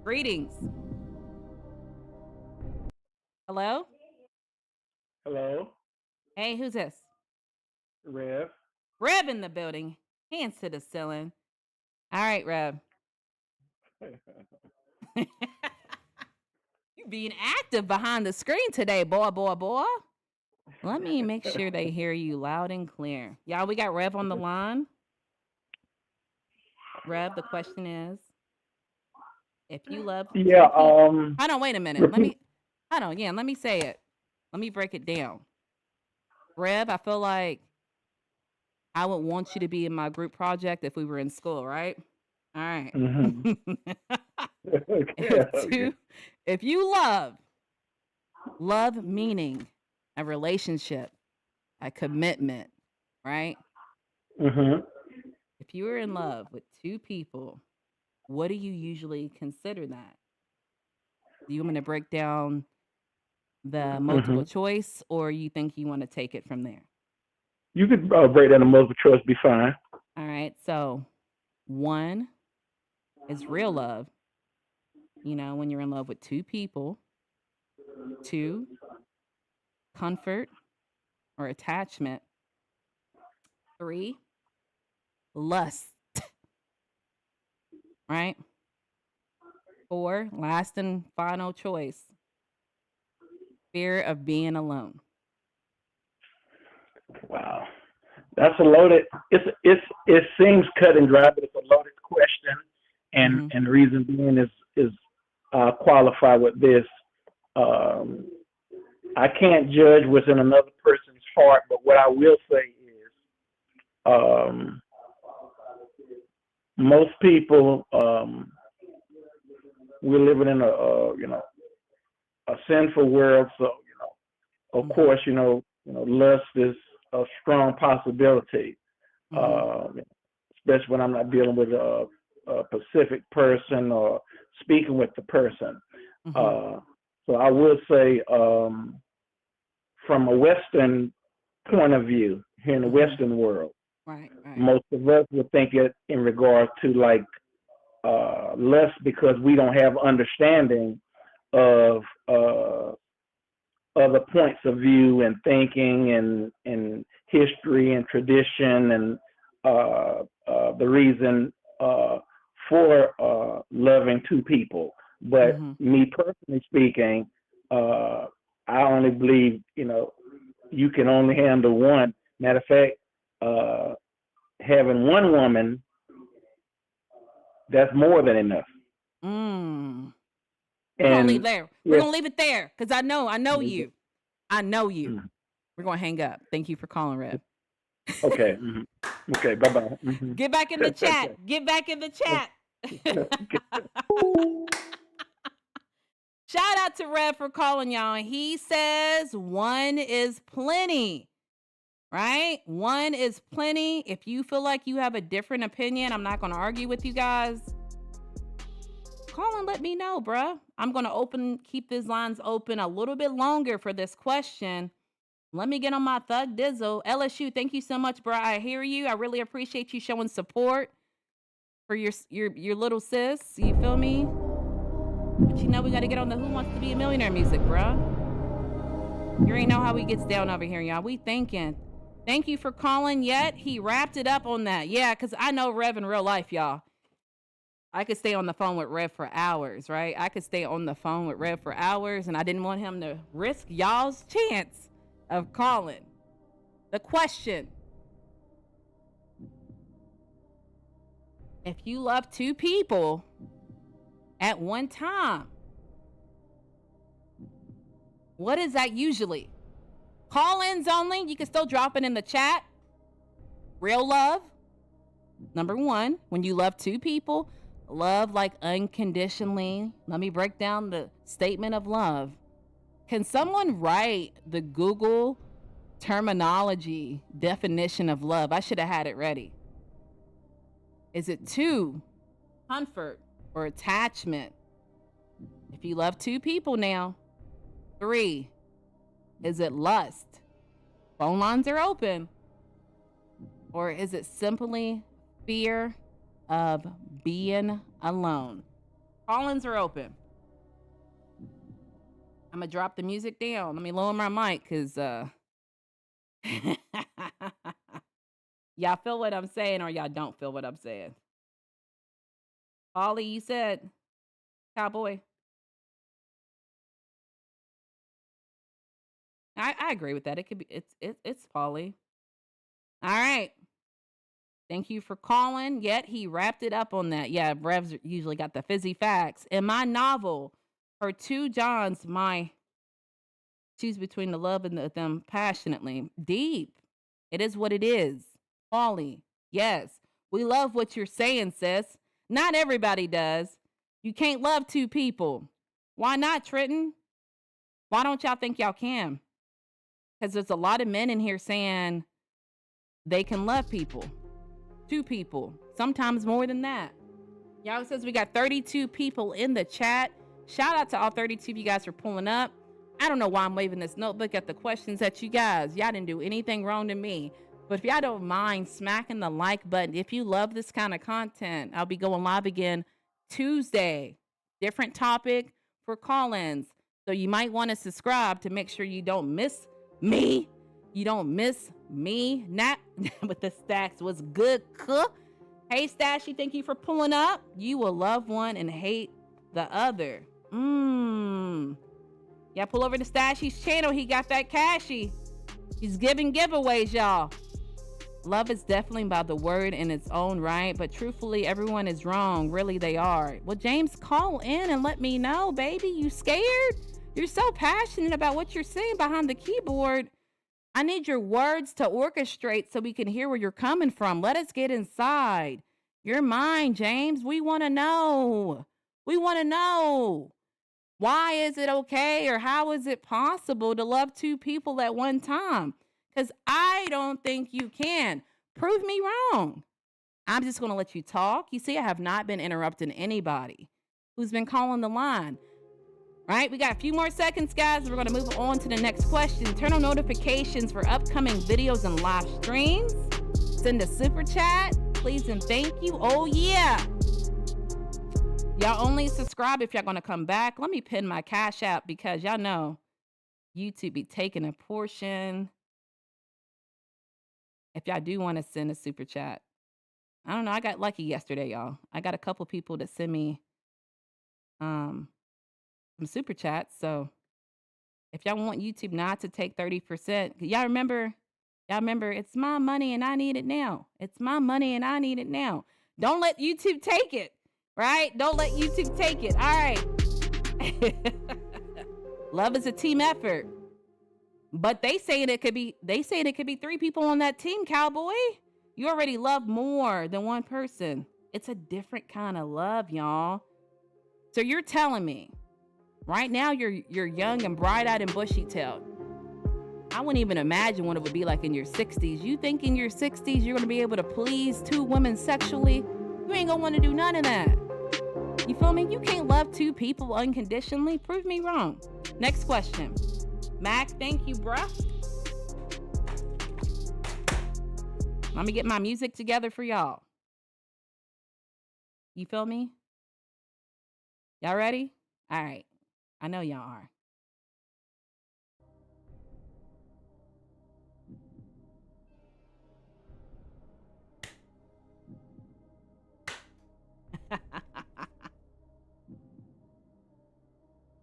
Greetings. Hello? Hello. Hey, who's this? Rev. Rev in the building. Hands to the ceiling. All right, Rev. You being active behind the screen today, boy. Let me make sure they hear you loud and clear. Y'all, we got Rev on the line. Rev, the question is, if you love Yeah. hold on, wait a minute. Let me say it. Let me break it down. Rev, I feel like I would want you to be in my group project if we were in school, right? All right. Okay. If you love meaning a relationship, a commitment, right? If you are in love with 2 people, what do you usually consider that? Do you want me to break down the multiple choice, or you think you want to take it from there? You could break down the multiple choice, be fine. All right. So 1 is real love. You know, when you're in love with 2 people. 2, comfort or attachment. 3, lust. Right? 4, last and final choice, fear of being alone. Wow, that's a loaded. It seems cut and dry, but it's a loaded question, and the reason being is qualify with this. I can't judge what's in another person's heart, but what I will say is, most people, we're living in a sinful world, so of course, lust is a strong possibility, especially when I'm not dealing with a specific person or speaking with the person. So I will say, from a Western point of view, here in the Western world, right. most of us would think it in regard to like lust, because we don't have understanding of other points of view and thinking and history and tradition and the reason for loving 2 people. But me personally speaking, I only believe, you can only handle 1. Matter of fact, having 1 woman, that's more than enough. We're gonna leave there. We're gonna leave it there, because I know you. I know you. We're gonna hang up. Thank you for calling, Rev. Okay. Okay. Bye bye. Get back in the chat. Get back in the chat. Shout out to Rev for calling, y'all. He says 1 is plenty. Right? 1 is plenty. If you feel like you have a different opinion, I'm not going to argue with you guys. call and let me know, bruh. I'm going to keep these lines open a little bit longer for this question. Let me get on my thug dizzle. LSU, thank you so much, bruh. I hear you. I really appreciate you showing support for your little sis. You feel me? But you know we got to get on the Who Wants to Be a Millionaire music, bruh. You ain't know how he gets down over here, y'all. We thinking. Thank you for calling. Yet he wrapped it up on that. Yeah, because I know Rev in real life, y'all. I could stay on the phone with Rev for hours, right? I could stay on the phone with Rev for hours, and I didn't want him to risk y'all's chance of calling. The question: if you love two people at one time, what is that usually? Call-ins only. You can still drop it in the chat. Real love. Number one, when you love two people, love like unconditionally. Let me break down the statement of love. Can someone write the Google terminology definition of love? I should have had it ready. Is it two, comfort or attachment? If you love two people now. 3, is it lust? Phone lines are open. Or is it simply fear of being alone? Call-ins are open. I'm gonna drop the music down. Let me lower my mic because y'all feel what I'm saying or y'all don't feel what I'm saying. Ollie, you said cowboy. I agree with that. It could be it's Polly. All right. Thank you for calling. Yet he wrapped it up on that. Yeah, Rev's usually got the fizzy facts. In my novel, her two Johns, my choose between the love and them passionately. Deep. It is what it is. Polly. Yes. We love what you're saying, sis. Not everybody does. You can't love two people. Why not, Trenton? Why don't y'all think y'all can? Because there's a lot of men in here saying they can love people. Two people. Sometimes more than that. Y'all says we got 32 people in the chat. Shout out to all 32 of you guys for pulling up. I don't know why I'm waving this notebook at the questions at you guys. Y'all didn't do anything wrong to me. But if y'all don't mind smacking the like button, if you love this kind of content, I'll be going live again Tuesday. Different topic for call-ins. So you might want to subscribe to make sure you don't miss me. You don't miss me. Nat with the stacks was good. Hey, Stashy, thank you for pulling up. You will love one and hate the other. Yeah, pull over to Stashy's channel. He got that cashy. He's giving giveaways, y'all. Love is definitely by the word in its own right, but truthfully, everyone is wrong. Really, they are. Well, James, call in and let me know, baby. You scared? You're so passionate about what you're saying behind the keyboard. I need your words to orchestrate so we can hear where you're coming from. Let us get inside your mind, James. We want to know. We want to know. Why is it okay or how is it possible to love two people at one time? Because I don't think you can. Prove me wrong. I'm just going to let you talk. You see, I have not been interrupting anybody who's been calling the line. Right? We got a few more seconds, guys. We're going to move on to the next question. Turn on notifications for upcoming videos and live streams. Send a super chat. Please and thank you. Oh, yeah. Y'all only subscribe if y'all going to come back. Let me pin my Cash App because y'all know YouTube be taking a portion. If y'all do want to send a super chat. I don't know. I got lucky yesterday, y'all. I got a couple people that send me some super chats. So if y'all want YouTube not to take 30%, y'all remember it's my money and I need it now. It's my money and I need it now. Don't let YouTube take it, right? Don't let YouTube take it. All right. Love is a team effort. But they saying it could be 3 people on that team, cowboy. You already love more than one person. It's a different kind of love, y'all. So you're telling me right now you're young and bright-eyed and bushy-tailed. I wouldn't even imagine what it would be like in your 60s. You think in your 60s you're going to be able to please 2 women sexually? You ain't going to want to do none of that. You feel me? You can't love two people unconditionally. Prove me wrong. Next question. Mac, thank you, bruh. Let me get my music together for y'all. You feel me? Y'all ready? All right. I know y'all are.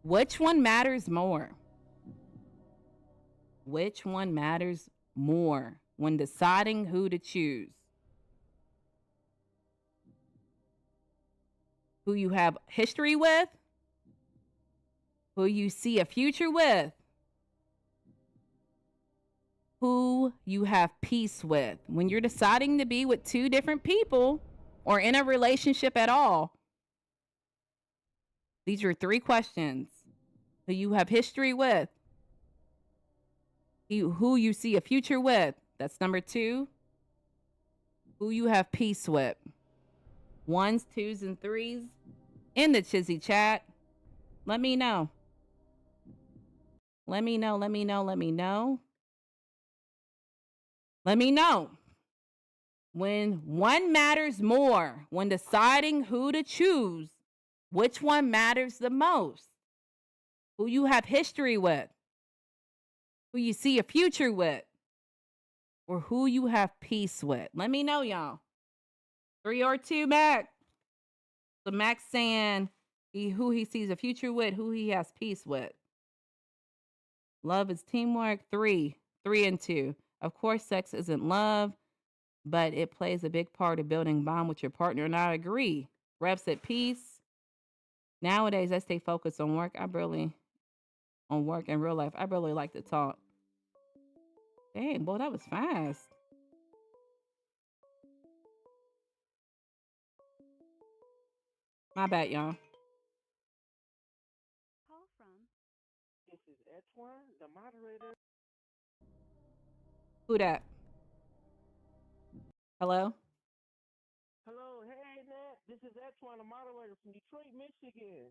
Which one matters more? Which one matters more when deciding who to choose? Who you have history with? Who you see a future with? Who you have peace with? When you're deciding to be with two different people or in a relationship at all, these are 3 questions. Who you have history with? Who you see a future with? That's number 2. Who you have peace with? 1s, 2s, and 3s in the Chizzy chat. Let me know. Let me know. Let me know. Let me know. Let me know. When one matters more, when deciding who to choose, which one matters the most? Who you have history with? Who you see a future with? Or who you have peace with? Let me know, y'all. 3 or 2, Mac. So Mac's saying who he sees a future with, who he has peace with. Love is teamwork. 3 and 2. Of course, sex isn't love, but it plays a big part of building bond with your partner, and I agree. Reps at peace. Nowadays, I stay focused on work. On work in real life, I really like to talk. Dang, boy, that was fast. My bad, y'all. Call from This is Etwan, the moderator. Who that? Hello? Hello, hey Nat. This is Etwan, the moderator from Detroit, Michigan.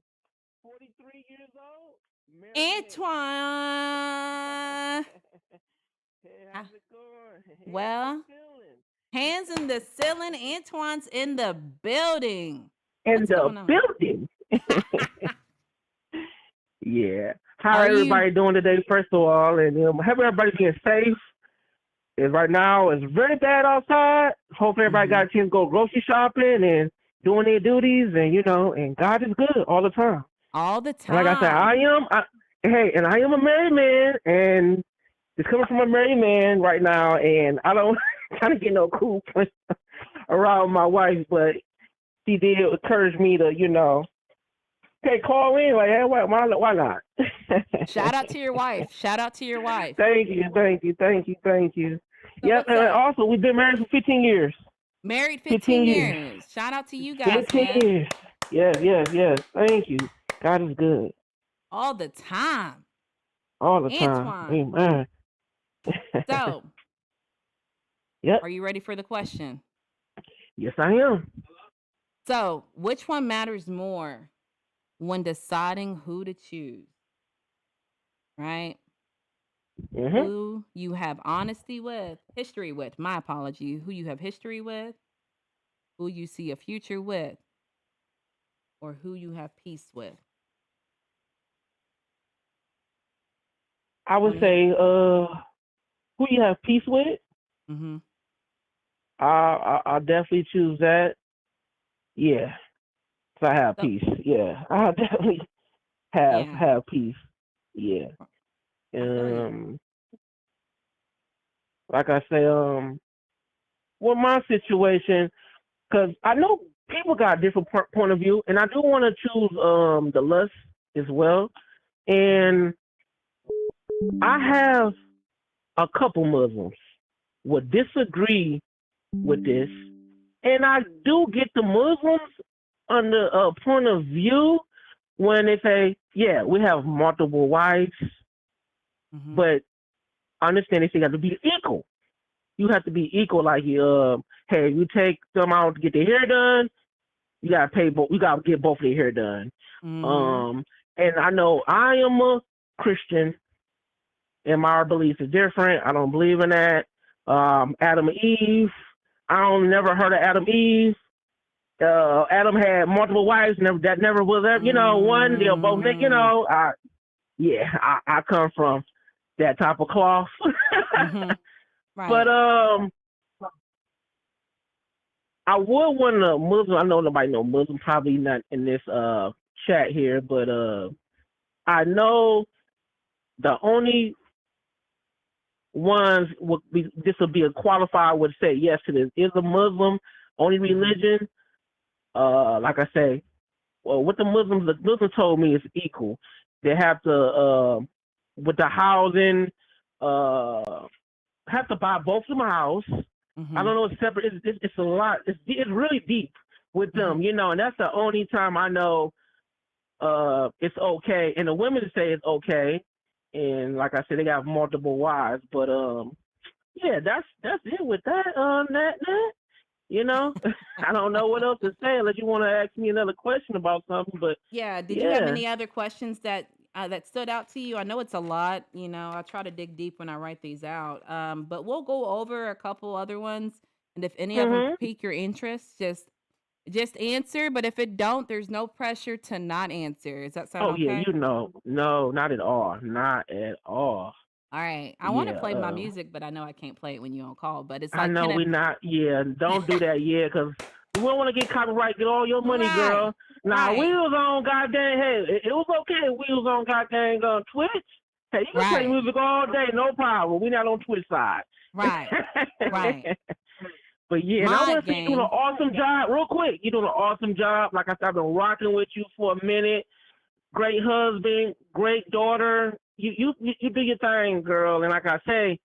43 years old, married man. Antoine. Hey, how's it going? Well, hands in the ceiling. Antoine's in the building. In What's the going on? building. Yeah. How Are everybody you? doing today, first of all? And hope everybody being safe. And right now, it's very bad outside. Hope everybody got a chance to go grocery shopping and doing their duties. And, and God is good all the time. All the And like I said, time. I am a married man. And it's coming from a married man right now. And I don't kind of get no cool around my wife. But she did encourage me to, hey, call in. Like, hey, why not? Shout out to your wife. Shout out to your wife. Thank you. So Yeah, what's and up? also, we've been married for 15 years. Married 15 years. Shout out to you guys, 15 man. years. Yes. Thank you. God is good. All the time. All the time. Antoine. Amen. So, Yep. are you ready for the question? Yes, I am. So, which one matters more when deciding who to choose? Right? Mm-hmm. Who you have history with, my apology, who you have history with, who you see a future with, or who you have peace with. I would say, who you have peace with? Mm-hmm. I'll definitely choose that. Yeah. So I have So, peace. Yeah. I'll definitely yeah, have peace. Yeah. I feel you. Like I say, with my situation, because I know people got a different point of view, and I do want to choose the lust as well. And I have a couple Muslims would disagree with this, and I do get the Muslims under a point of view when they say, yeah, we have multiple wives, but I understand they say you have to be equal. You have to be equal. Like, hey, you take them out to get their hair done, You gotta pay both. You gotta get both of your hair done. Mm-hmm. And I know I am a Christian, and my beliefs are different. I don't believe in that. Adam and Eve. I don't never heard of Adam Eve. Adam had multiple wives. That never was ever. One. They'll both. I come from that type of cloth. Mm-hmm. But Right. I would want a Muslim. I know nobody know Muslim. Probably not in this chat here, but I know the only ones this would be a qualifier would say yes to this is a Muslim only religion. Like I say, well, what the Muslims told me is equal. They have to with the housing, have to buy both of them a house. Mm-hmm. I don't know, it's separate. It's a lot. It's really deep with them, and that's the only time I know it's okay. And the women say it's okay. And like I said, they got multiple wives. But yeah, that's it with that. That. I don't know what else to say unless you want to ask me another question about something. But Yeah. Did you have yeah. any other questions that stood out to you? I know it's a lot. I try to dig deep when I write these out. But we'll go over a couple other ones, and if any of them Mhm. pique your interest, just answer. But if it don't, there's no pressure to not answer. Does that sound Oh yeah, okay? no, not at all, not at all. All right. I want to Yeah. play my music, but I know I can't play it when you on call. But it's I like, know can we not. Yeah, don't do that. Yeah, because we don't want to get copyright. Get all your money, right, girl. Now right, wheels on goddamn. Hey, it was okay. Wheels on goddamn Twitch. Hey, you can play right, music all day, no problem. We not on Twitch side. right, right. But yeah, and I Mod want to say you're doing an game. awesome job. Real quick, you're doing an awesome job. Like I said, I've been rocking with you for a minute. Great husband, great daughter. You do your thing, girl. And like I say,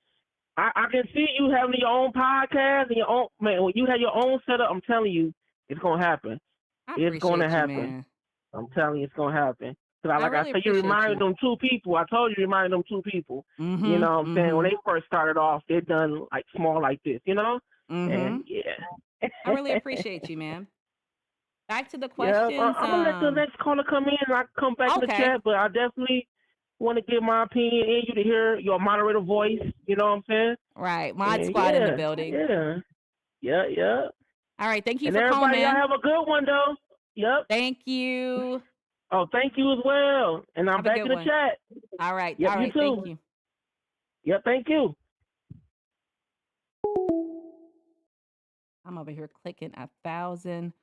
I can see you having your own podcast and your own man. When you have your own setup, I'm telling you, it's gonna happen. I It's gonna appreciate you, happen. man. I'm telling you, it's gonna happen. Cause I like I really say, you appreciate reminded you. them two people. I told you, reminded them two people. You Mm-hmm. know what I'm saying? When Mm-hmm. they first started off, they done like small like this. Mm-hmm. And yeah. I really appreciate you, man. Back to the Yeah, questions. I'm gonna let the next caller come in and I can come back to the Okay. chat, but I definitely want to give my opinion and you to hear your moderator voice. You know what I'm saying? Right. Mod And squad in the building. yeah. All right. Thank you And for calling, everybody, y'all man. have a good one though. Yep. Thank you. Oh, thank you as well. And I'm Have a back good in the one. chat. All right. Yep, All you right. Thank too. you. Yep, thank you. I'm over here clicking 1,000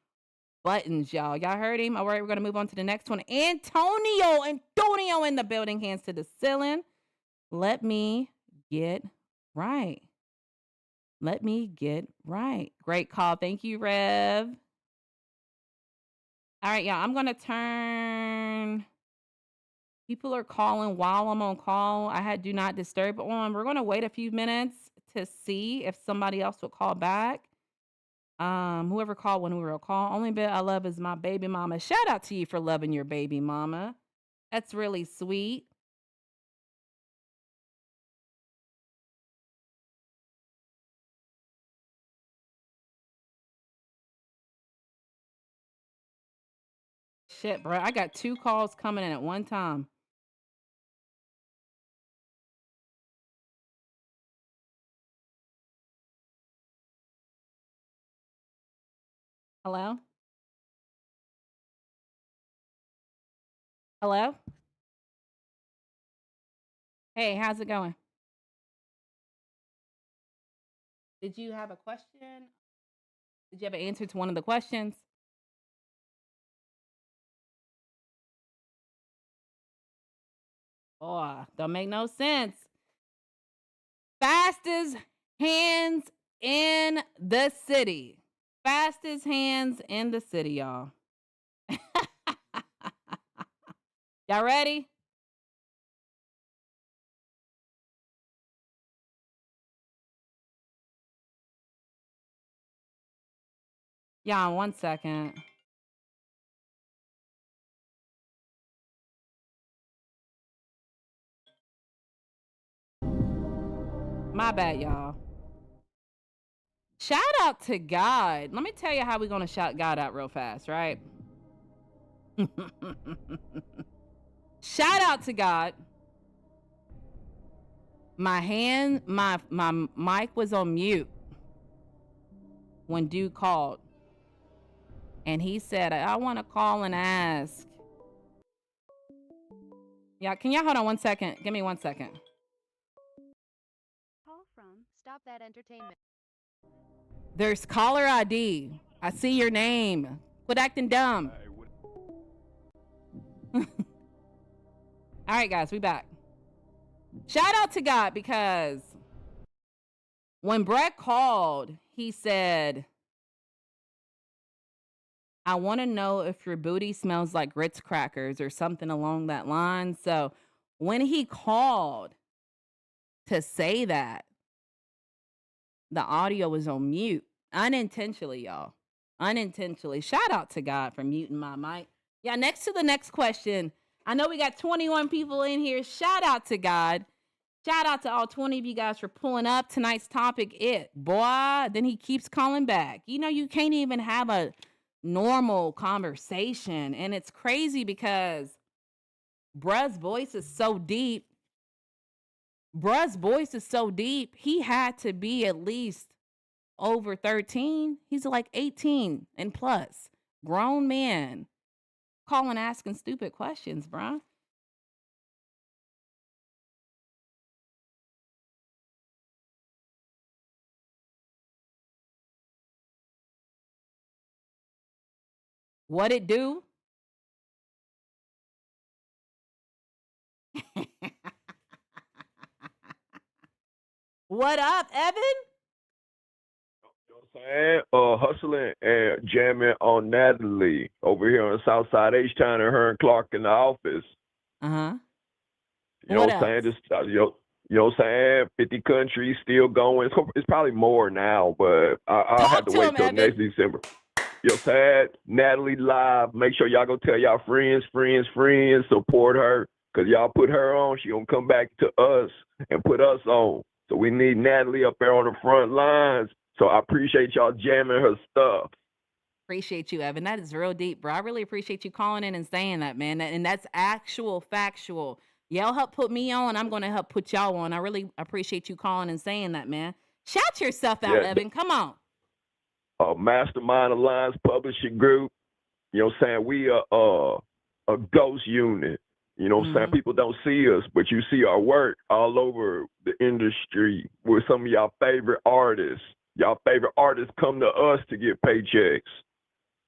buttons, y'all. Y'all heard him? All right, we're gonna move on to the next one. Antonio in the building, hands to the ceiling. Let me get right. Let me get right. Great call. Thank you, Rev. All right, y'all. I'm gonna turn. People are calling while I'm on call. I had do not disturb on. We're gonna wait a few minutes to see if somebody else will call back. Whoever called when we were on call. Only bit I love is my baby mama. Shout out to you for loving your baby mama. That's really sweet. Shit, bro. I got 2 calls coming in at one time. Hello? Hello? Hey, how's it going? Did you have a question? Did you have an answer to one of the questions? Oh, don't make no sense. Fastest hands in the city. Fastest hands in the city, y'all. Y'all ready? Y'all, 1 second. My bad, y'all. Shout out to God. Let me tell you how we're gonna shout God out real fast, right? Shout out to God. My mic was on mute when dude called, and he said, "I want to call and ask." Yeah, can y'all hold on 1 second? Give me 1 second. Call from Stop That Entertainment. There's caller ID. I see your name. Quit acting dumb. All right, guys, we back. Shout out to God, because when Brett called, he said, "I want to know if your booty smells like Ritz crackers," or something along that line. So when he called to say that, the audio was on mute unintentionally, y'all. Unintentionally. Shout out to God for muting my mic. Yeah, next to the next question. I know we got 21 people in here. Shout out to God. Shout out to all 20 of you guys for pulling up. Tonight's topic, boy. Then he keeps calling back. You know, you can't even have a normal conversation. And it's crazy because bruh's voice is so deep. He had to be at least over 13. He's like 18 and plus. Grown man calling, asking stupid questions, bruh. What it do? What up, Evan? You know what I'm saying? Hustling and jamming on Natalie over here on the South Side, H-Town, and her and Clark in the office. Uh-huh. You know What what I'm saying? else? Just you know what I'm saying? 50 countries still going. It's probably more now, but I'll have Talk to to wait him, till Evan. next December. You know what I'm saying? Natalie live. Make sure y'all go tell y'all friends, support her. Because y'all put her on, she gonna come back to us and put us on. So we need Natalie up there on the front lines. So I appreciate y'all jamming her stuff. Appreciate you, Evan. That is real deep, bro. I really appreciate you calling in and saying that, man. And that's actual factual. Y'all help put me on. I'm going to help put y'all on. I really appreciate you calling and saying that, man. Shout yourself out, Yeah, Evan. Come on. Mastermind Alliance Publishing Group. You know what I'm saying? We a ghost unit. You know what I'm saying? Mhm. People don't see us, but you see our work all over the industry with some of y'all favorite artists. Y'all favorite artists come to us to get paychecks.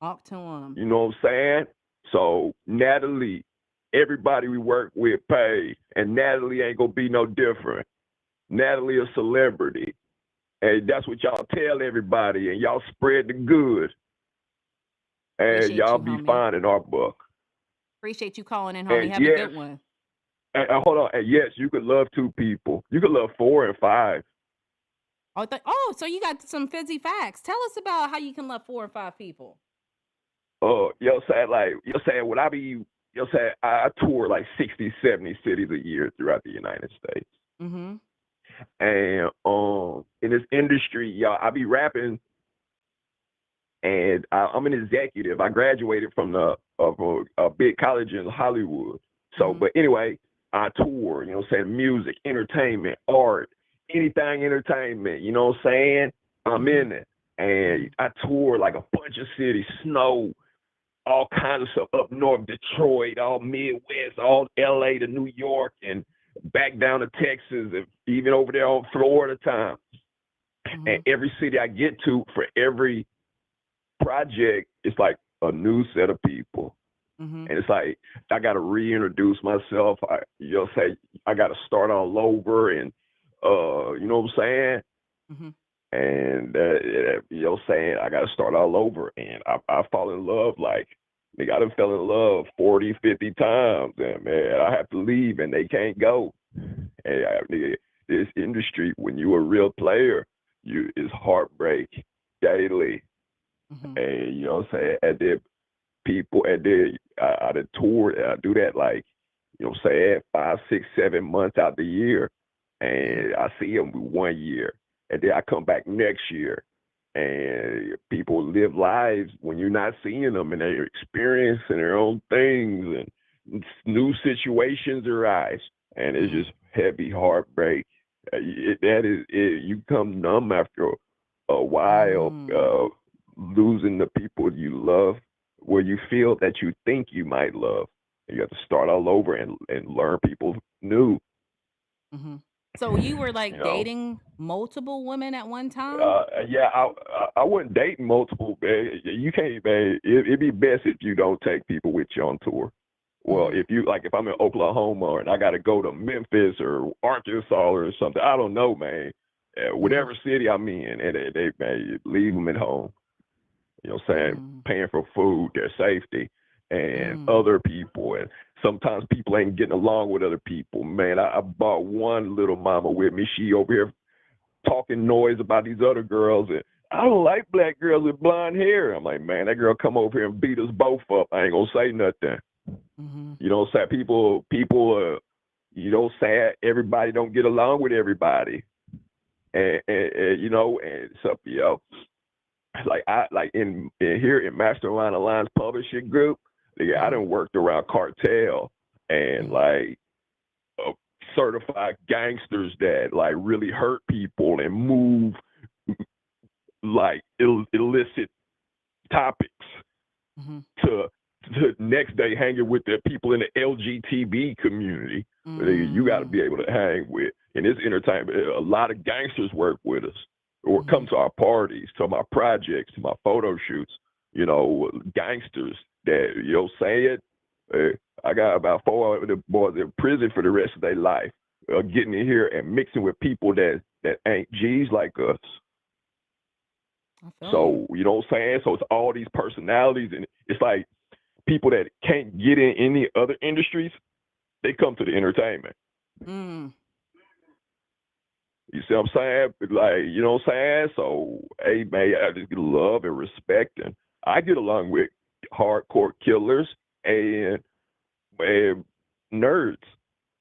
Talk to him. You know what I'm saying? So Natalie, everybody we work with pay, and Natalie ain't gonna be no different. Natalie a celebrity, and that's what y'all tell everybody, and y'all spread the good, and Appreciate y'all you, be homie. fine in our book. Appreciate you calling in, homie. And Have a yes, good one. and hold on, and yes, you could love 2 people. You could love 4 and 5. So you got some fizzy facts. Tell us about how you can love 4 or 5 people. You know what I'm saying? Like, you know what I'm saying? When I be, you know what I'm saying? I tour like 60, 70 cities a year throughout the United States. Mm-hmm. And in this industry, y'all, I be rapping, and I'm an executive. I graduated from a big college in Hollywood. So, Mm-hmm. but anyway, I tour, you know what I'm saying? Music, entertainment, art, anything entertainment, you know what I'm saying? I'm in it. And I tour like a bunch of cities, snow, all kinds of stuff up north, Detroit, all Midwest, all LA to New York, and back down to Texas, and even over there on Florida time. Mm-hmm. And every city I get to for every project, it's like a new set of people. Mm-hmm. And it's like I got to reintroduce myself. You know, say I got to start all over, and you know what I'm saying? Mm-hmm. And you know what I'm saying? I got to start all over, and I fall in love like nigga, I done fell in love 40, 50 times, and man, I have to leave, and they can't go. And nigga, this industry, when you a real player, it's heartbreak daily. Mm-hmm. And you know what I'm saying? And then people, and then I done toured, and I do that like, you know what I'm saying, 5, 6, 7 months out the year. And I see them 1 year. And then I come back next year. and people live lives when you're not seeing them, and they're experiencing their own things, and new situations arise, and it's just heavy heartbreak. That is it. You come numb after a while, losing the people you love, where you feel that you think you might love. You have to start all over and learn people new. So you were like You know, dating multiple women at one time? yeah, I wouldn't date multiple. Man. You can't, man. It'd be best if you don't take people with you on tour. Well, if you like, if I'm in Oklahoma and I got to go to Memphis or Arkansas or something, I don't know, man. Whatever city I'm in, and they man, leave them at home. You know what I'm saying? Paying for food, their safety, and other people. And sometimes people ain't getting along with other people. Man, I bought one little mama with me. She over here talking noise about these other girls. And I don't like black girls with blonde hair. I'm like, man, that girl come over here and beat us both up. I ain't going to say nothing. You know what I'm saying? People, you know what I'm saying? Everybody don't get along with everybody. And you know, and so, you know, like in here in Mastermind Alliance Publishing Group, I done worked around cartel and like certified gangsters that like really hurt people and move like illicit topics to next day hanging with the people in the LGTB community. You got to be able to hang with. And it's entertainment. A lot of gangsters work with us or come to our parties, to my projects, to my photo shoots. You know, gangsters that, you know, say it. I got about 4 of the boys in prison for the rest of their life, getting in here and mixing with people that ain't G's like us. So, you know what I'm saying? So it's all these personalities, and it's like people that can't get in any other industries, they come to the entertainment. You see what I'm saying? Like, you know what I'm saying? So, hey, man, I just get love and respect, and I get along with hardcore killers and nerds.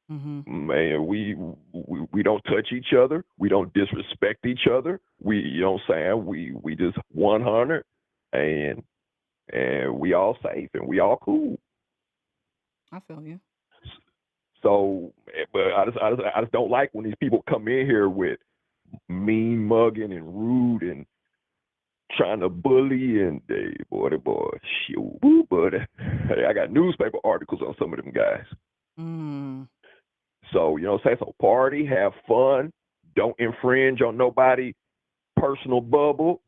Man, we don't touch each other. We don't disrespect each other. You know what I'm saying? We just 100, and we all safe and we all cool. I feel you. So, but I just don't like when these people come in here with mean mugging and rude and trying to bully and boy, shoot, woo, buddy. Hey, I got newspaper articles on some of them guys. So, you know what I'm saying? So party, have fun, don't infringe on nobody's personal bubble.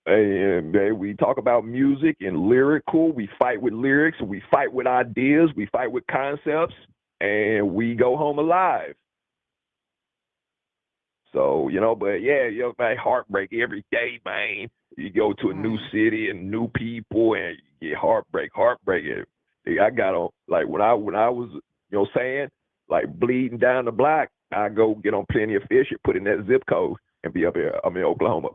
And we talk about music and lyrical. We fight with lyrics. We fight with ideas. We fight with concepts. And we go home alive. So, you know, but yeah, you know, man, heartbreak every day, man. You go to a new city and new people and you get heartbreak. I got on, like, when I was, you know what I'm saying, like bleeding down the block, I go get on Plenty of Fish and put in that zip code and be up here. I'm in Oklahoma.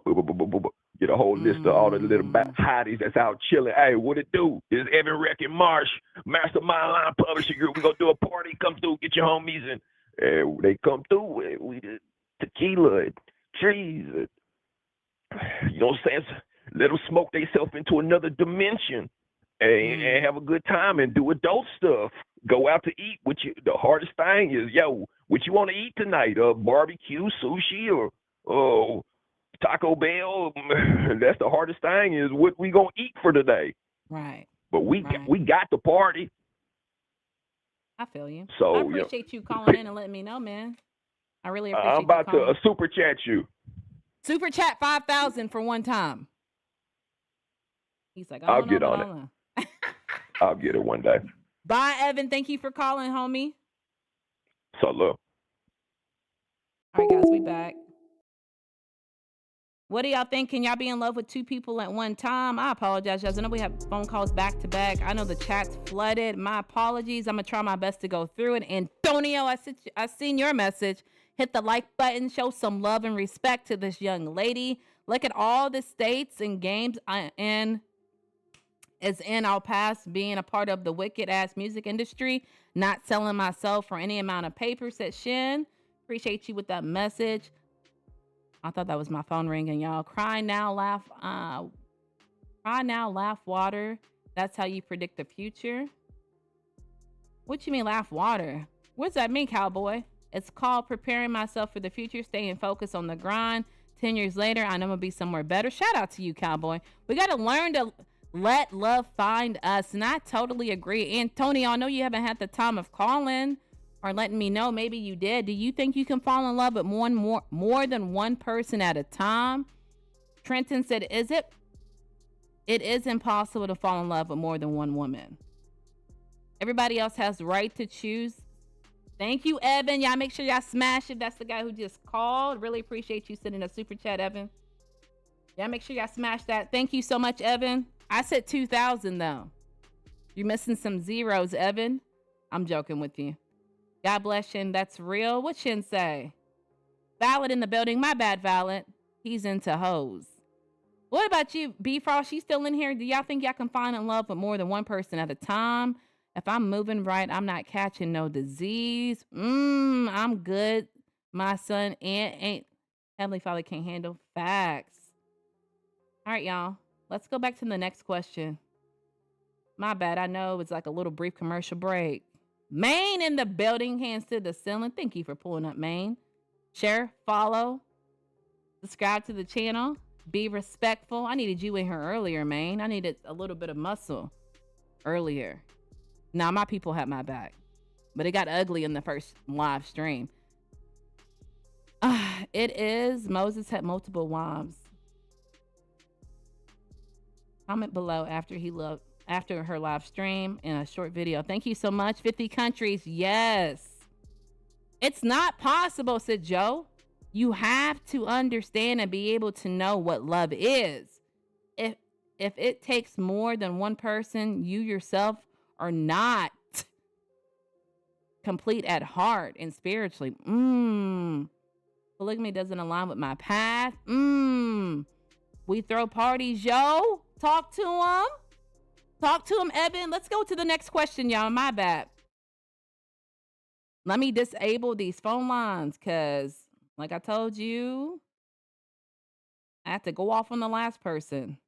Get a whole list of all the little hotties that's out chilling. Hey, what it do? It's Evan Reck and Marsh, Mastermind Line Publishing Group. We gonna do a party. Come through, get your homies, and they come through. And we did tequila and trees. And, you know what I'm saying? Let them smoke themselves into another dimension and have a good time and do adult stuff. Go out to eat. The hardest thing is, yo, what you want to eat tonight? Barbecue, sushi, or Taco Bell. That's the hardest thing is what we gonna eat for today. Right. But we got the party. I feel you. So I appreciate you calling in and letting me know, man. I really appreciate I'm about you calling. to super chat you. Super chat 5,000 for one time. He's like, I'll get on it. I'll get it one day. Bye, Evan. Thank you for calling, homie. So look. All right, guys, we back. What do y'all think? Can y'all be in love with two people at one time? I apologize, guys. I know we have phone calls back to back. I know the chat's flooded. My apologies. I'm going to try my best to go through it. Antonio, I seen your message. Hit the like button. Show some love and respect to this young lady. Look at all the states and games I'll pass being a part of the wicked ass music industry. Not selling myself for any amount of paper, said Shin. Appreciate you with that message. I thought that was my phone ringing, y'all. Cry now, laugh water. That's how you predict the future. What you mean laugh water? What does that mean, cowboy? It's called preparing myself for the future, staying focused on the grind. 10 years later, I know I'm going to be somewhere better. Shout out to you, cowboy. We got to learn to let love find us. And I totally agree. And Tony, I know you haven't had the time of calling or letting me know. Maybe you did. Do you think you can fall in love with more than one person at a time? Trenton said, is it? It is impossible to fall in love with more than one woman. Everybody else has the right to choose. Thank you, Evan. Y'all make sure y'all smash it. That's the guy who just called. Really appreciate you sending a super chat, Evan. Y'all make sure y'all smash that. Thank you so much, Evan. I said 2,000 though. You're missing some zeros, Evan. I'm joking with you. God bless Shin. That's real. What Shin say? Valid in the building. My bad, Valid. He's into hoes. What about you, B Frost? She's still in here. Do y'all think y'all can find in love with more than one person at a time? If I'm moving right, I'm not catching no disease. I'm good. My son ain't Heavenly Father can't handle facts. All right, y'all. Let's go back to the next question. My bad. I know it's like a little brief commercial break. Maine in the building, hands to the ceiling. Thank you for pulling up, Maine. Share, follow, subscribe to the channel. Be respectful. I needed you in here earlier, Maine. I needed a little bit of muscle earlier. Now, my people had my back, but it got ugly in the first live stream. It is. Moses had multiple wives. Comment below after her live stream in a short video. Thank you so much. 50 countries. Yes. It's not possible, said Joe. You have to understand and be able to know what love is. If it takes more than one person, you yourself are not complete at heart and spiritually. Polygamy doesn't align with my path. We throw parties, yo. Talk to him. Talk to him, Evan. Let's go to the next question, y'all. My bad. Let me disable these phone lines because, like I told you, I have to go off on the last person.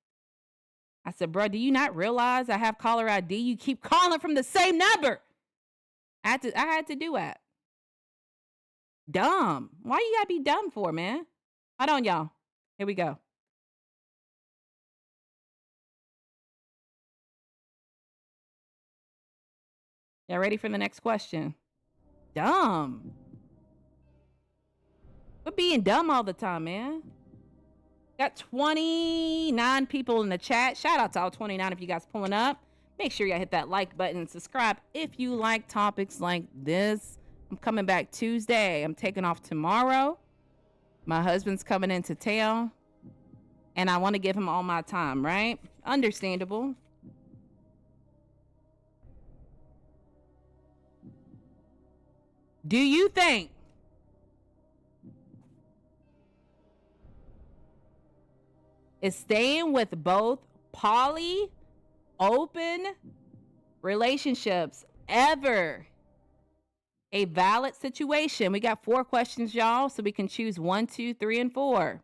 I said, bro, do you not realize I have caller ID? You keep calling from the same number. I had to do that. Dumb. Why you gotta be dumb for, man? Hold on, y'all. Here we go. Y'all ready for the next question? Dumb. We're being dumb all the time, man. Got 29 people in the chat. Shout out to all 29 of you guys pulling up. Make sure y'all hit that like button and subscribe if you like topics like this. I'm coming back Tuesday. I'm taking off tomorrow. My husband's coming into town. And I want to give him all my time, right? Understandable. Do you think is staying with both poly, open relationships ever a valid situation? We got 4 questions, y'all, so we can choose 1, 2, 3, and 4.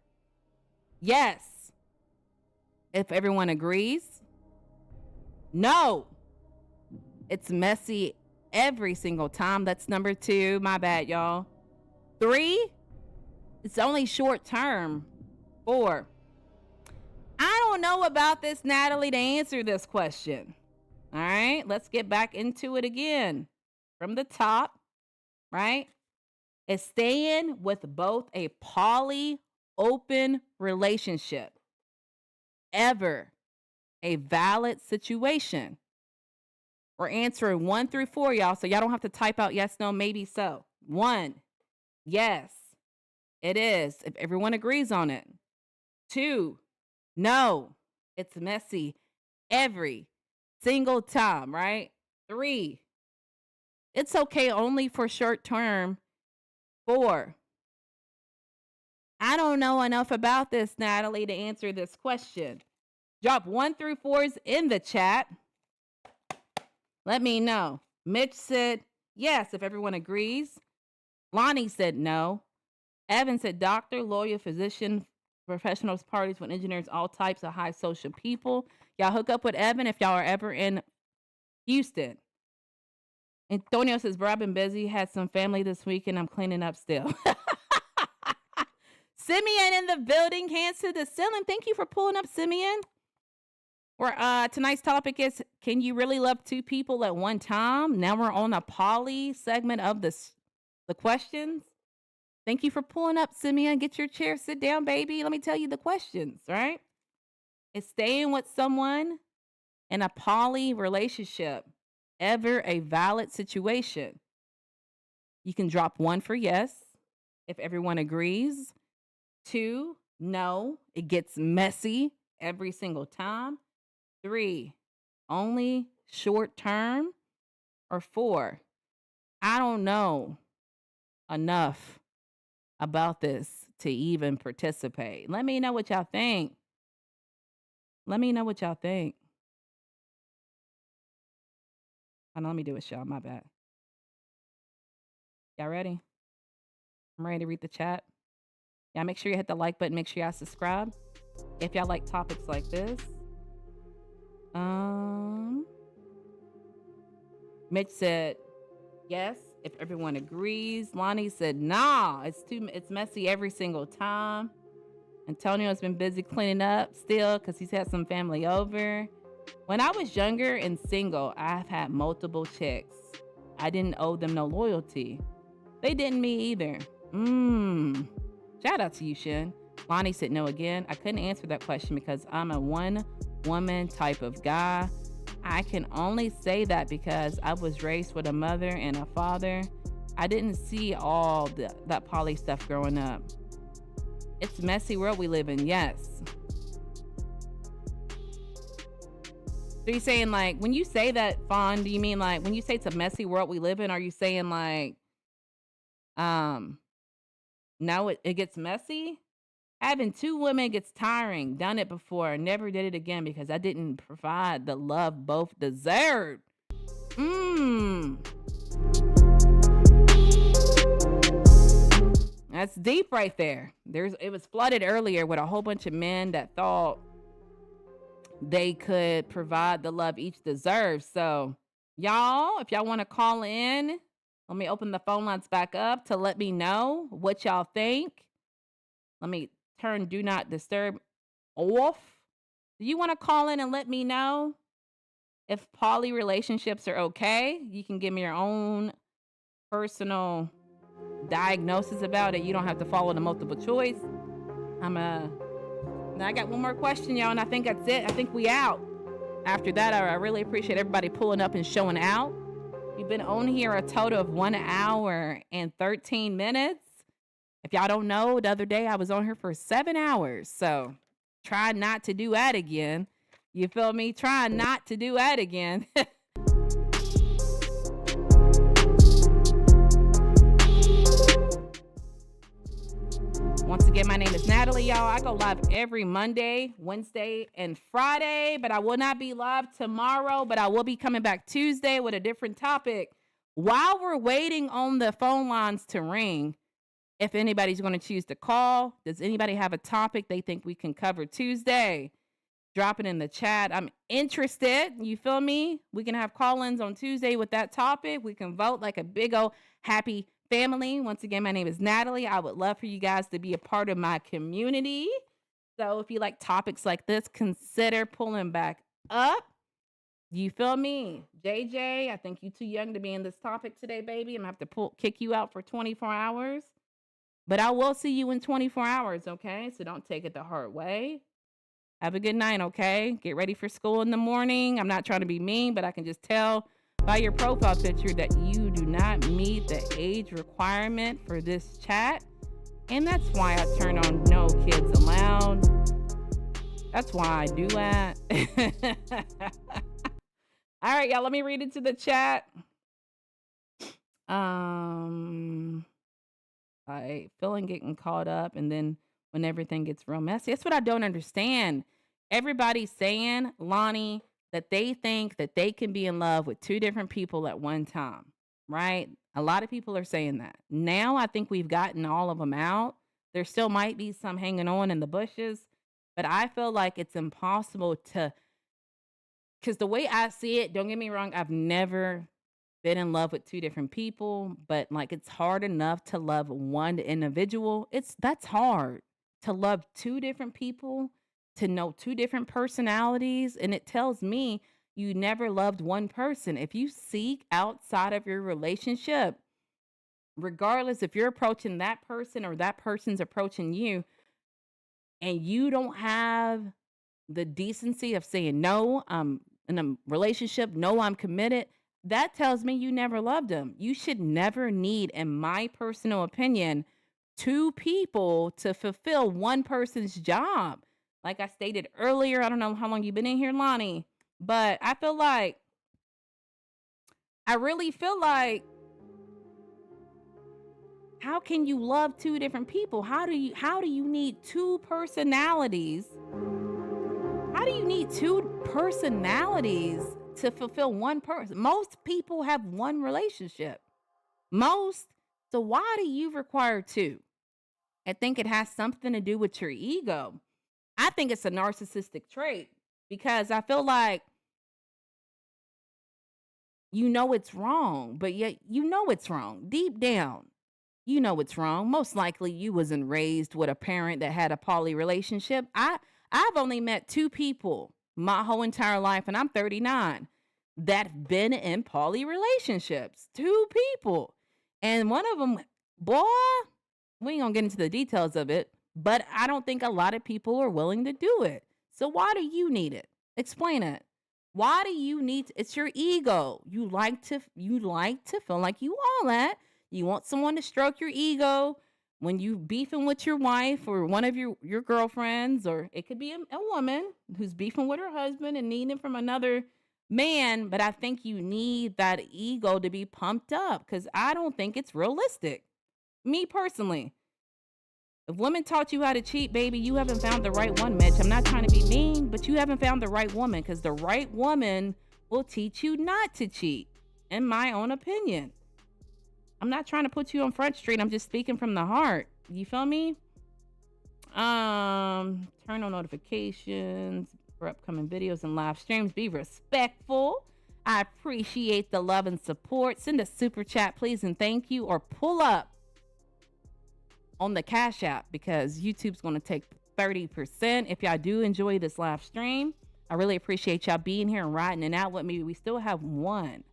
Yes, if everyone agrees. No, it's messy every single time. That's number 2. My bad, y'all. 3, it's only short term. 4, I don't know about this, Natalie, to answer this question. All right, let's get back into it again. From the top, right? Is staying with both a poly open relationship ever a valid situation? We're answering 1 through 4, y'all, so y'all don't have to type out yes, no, maybe so. 1, yes, it is, if everyone agrees on it. 2, no, it's messy every single time, right? 3, it's okay only for short term. 4, I don't know enough about this, Natalie, to answer this question. Drop 1 through 4s in the chat. Let me know. Mitch said yes, if everyone agrees. Lonnie said no. Evan said, doctor, lawyer, physician, professionals, parties with engineers, all types of high social people. Y'all hook up with Evan if y'all are ever in Houston. Antonio says, bro, I've been busy. Had some family this week and I'm cleaning up still. Simeon in the building, hands to the ceiling. Thank you for pulling up, Simeon. Where tonight's topic is, can you really love two people at one time? Now we're on a poly segment of the questions. Thank you for pulling up, Simeon. Get your chair, sit down, baby. Let me tell you the questions, right? Is staying with someone in a poly relationship ever a valid situation? You can drop 1 for yes, if everyone agrees. 2, no, it gets messy every single time. 3, only short term. Or 4, I don't know enough about this to even participate. Let me know what y'all think. Let me know what y'all think. Hold on, let me do it, y'all. My bad. Y'all ready? I'm ready to read the chat. Y'all make sure you hit the like button. Make sure y'all subscribe if y'all like topics like this. Mitch said yes if everyone agrees. Lonnie said nah, it's messy every single time. Antonio's been busy cleaning up still because he's had some family over. When I was younger and single, I've had multiple chicks. I didn't owe them no loyalty. They didn't me either. Shout out to you, Shin. Lonnie said no again. I couldn't answer that question because I'm a one-woman type of guy. I can only say that because I was raised with a mother and a father. I didn't see all that poly stuff growing up. It's a messy world we live in, yes. So you're saying, like, when you say that, Fawn, do you mean, like, when you say it's a messy world we live in, are you saying, like, now it gets messy? Having 2 women gets tiring. Done it before. Never did it again because I didn't provide the love both deserved. That's deep right there. It was flooded earlier with a whole bunch of men that thought they could provide the love each deserves. So, y'all, if y'all want to call in, let me open the phone lines back up to let me know what y'all think. Let me turn do not disturb off. Do you want to call in and let me know if poly relationships are okay? You can give me your own personal diagnosis about it. You don't have to follow the multiple choice. Now I got one more question, y'all, and I think that's it. I think we out. After that, I really appreciate everybody pulling up and showing out. You've been on here a total of 1 hour and 13 minutes. If y'all don't know, the other day I was on here for 7 hours. So try not to do that again. You feel me? Try not to do that again. Once again, my name is Natalie, y'all. I go live every Monday, Wednesday, and Friday, but I will not be live tomorrow, but I will be coming back Tuesday with a different topic. While we're waiting on the phone lines to ring, if anybody's going to choose to call, does anybody have a topic they think we can cover Tuesday? Drop it in the chat. I'm interested. You feel me? We can have call-ins on Tuesday with that topic. We can vote like a big old happy family. Once again, my name is Natalie. I would love for you guys to be a part of my community. So if you like topics like this, consider pulling back up. You feel me? JJ, I think you're too young to be in this topic today, baby. I'm going to have to kick you out for 24 hours. But I will see you in 24 hours, okay? So don't take it the hard way. Have a good night, okay? Get ready for school in the morning. I'm not trying to be mean, but I can just tell by your profile picture that you do not meet the age requirement for this chat. And that's why I turn on no kids allowed. That's why I do that. All right, y'all, let me read into the chat. I feeling getting caught up, and then when everything gets real messy. That's what I don't understand. Everybody's saying, Lonnie, that they think that they can be in love with 2 different people at one time, right? A lot of people are saying that. Now I think we've gotten all of them out. There still might be some hanging on in the bushes, but I feel like it's impossible to, because the way I see it, don't get me wrong, I've never been in love with two different people, but like it's hard enough to love one individual. That's hard to love two different people, to know two different personalities. And it tells me you never loved one person. If you seek outside of your relationship, regardless if you're approaching that person or that person's approaching you, and you don't have the decency of saying, no, I'm in a relationship, no, I'm committed, that tells me you never loved them. You should never need, in my personal opinion, two people to fulfill one person's job. Like I stated earlier, I don't know how long you've been in here, Lonnie, but I really feel like, how can you love two different people? How do you need two personalities? How do you need two personalities to fulfill one person? Most people have one relationship. Most. So why do you require two? I think it has something to do with your ego. I think it's a narcissistic trait because I feel like you know it's wrong, but yet you know it's wrong. Deep down, you know it's wrong. Most likely you wasn't raised with a parent that had a poly relationship. I've only met two people my whole entire life, and I'm 39, that've been in poly relationships. Two people. And one of them, boy, we ain't gonna get into the details of it, but I don't think a lot of people are willing to do it. So why do you need it? Explain it. Why do you need it's your ego. You like to feel like you all that. You want someone to stroke your ego when you beefing with your wife or one of your girlfriends, or it could be a woman who's beefing with her husband and needing from another man. But I think you need that ego to be pumped up because I don't think it's realistic. Me personally, if women taught you how to cheat, baby, you haven't found the right one, Mitch. I'm not trying to be mean, but you haven't found the right woman because the right woman will teach you not to cheat, in my own opinion. I'm not trying to put you on Front Street. I'm just speaking from the heart. You feel me? Turn on notifications for upcoming videos and live streams. Be respectful. I appreciate the love and support. Send a super chat, please, and thank you. Or pull up on the Cash App because YouTube's going to take 30% if y'all do enjoy this live stream. I really appreciate y'all being here and riding it out with me. We still have one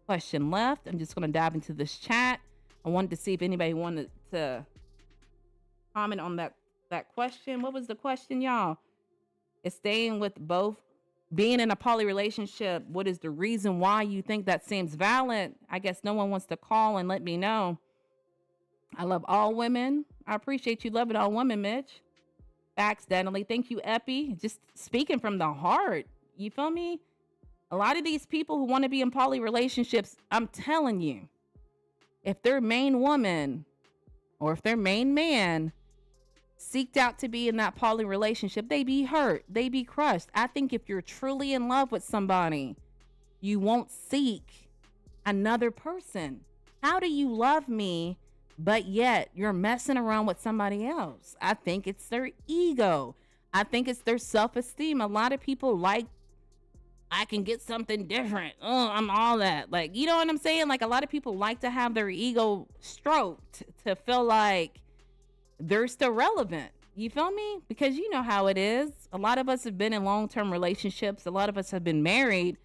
question left. I'm just going to dive into this chat. I wanted to see if anybody wanted to comment on that question. What was the question, y'all? It's staying with both, being in a poly relationship. What is the reason why you think that seems valid? I guess no one wants to call and let me know. I love all women. I appreciate you loving all women, Mitch. Accidentally. Thank you, Epi. Just speaking from the heart. You feel me? A lot of these people who want to be in poly relationships, I'm telling you, if their main woman or if their main man seeked out to be in that poly relationship, they be hurt. They be crushed. I think if you're truly in love with somebody, you won't seek another person. How do you love me, but yet you're messing around with somebody else? I think it's their ego. I think it's their self-esteem. A lot of people like, I can get something different. Oh, I'm all that. Like, you know what I'm saying? Like, a lot of people like to have their ego stroked to feel like they're still relevant. You feel me? Because you know how it is. A lot of us have been in long-term relationships. A lot of us have been married.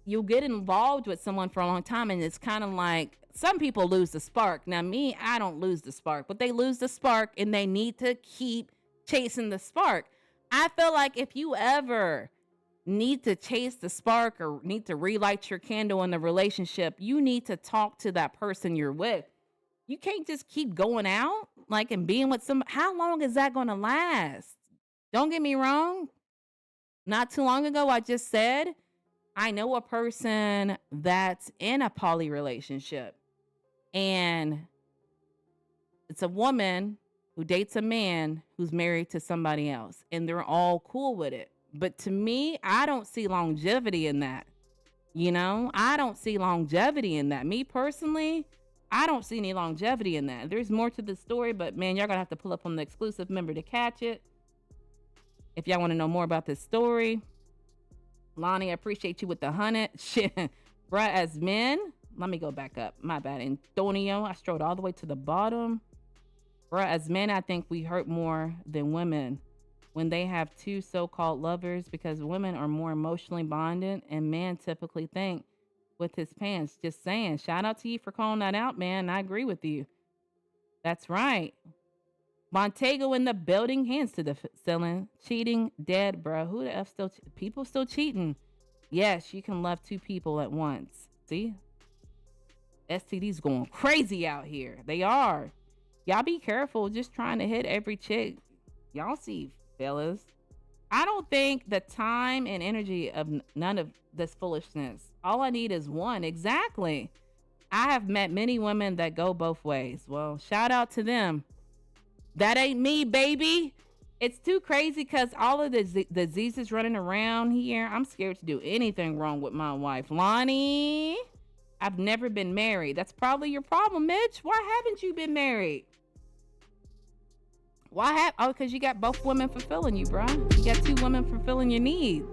You'll get involved with someone for a long time, and it's kind of like, some people lose the spark. Now, me, I don't lose the spark, but they lose the spark, and they need to keep chasing the spark. I feel like if you ever need to chase the spark or need to relight your candle in the relationship, you need to talk to that person you're with. You can't just keep going out like and being with somebody. How long is that going to last? Don't get me wrong. Not too long ago, I just said, I know a person that's in a poly relationship, and it's a woman who dates a man who's married to somebody else, and they're all cool with it. But to me, I don't see longevity in that. I don't see longevity in that. Me personally, I don't see any longevity in that. There's more to the story, but man, y'all gonna have to pull up on the exclusive member to catch it. If y'all want to know more about this story, Lonnie, I appreciate you with the 100. Shit, bruh, as men, let me go back up. My bad. Antonio, I strode all the way to the bottom. Bruh, as men, I think we hurt more than women when they have two so-called lovers because women are more emotionally bonded and men typically think with his pants. Just saying. Shout out to you for calling that out, man. I agree with you. That's right. Montego in the building, hands to the ceiling. Cheating, dead, bro. Who the F still? People still cheating. Yes, you can love two people at once. See? STDs going crazy out here. They are. Y'all be careful just trying to hit every chick. Y'all see, fellas. I don't think the time and energy of none of this foolishness. All I need is one. Exactly. I have met many women that go both ways. Well, shout out to them. That ain't me, baby. It's too crazy because all of the diseases running around here. I'm scared to do anything wrong with my wife. Lonnie, I've never been married. That's probably your problem, Mitch. Why haven't you been married? Oh, because you got both women fulfilling you, bro. You got two women fulfilling your needs.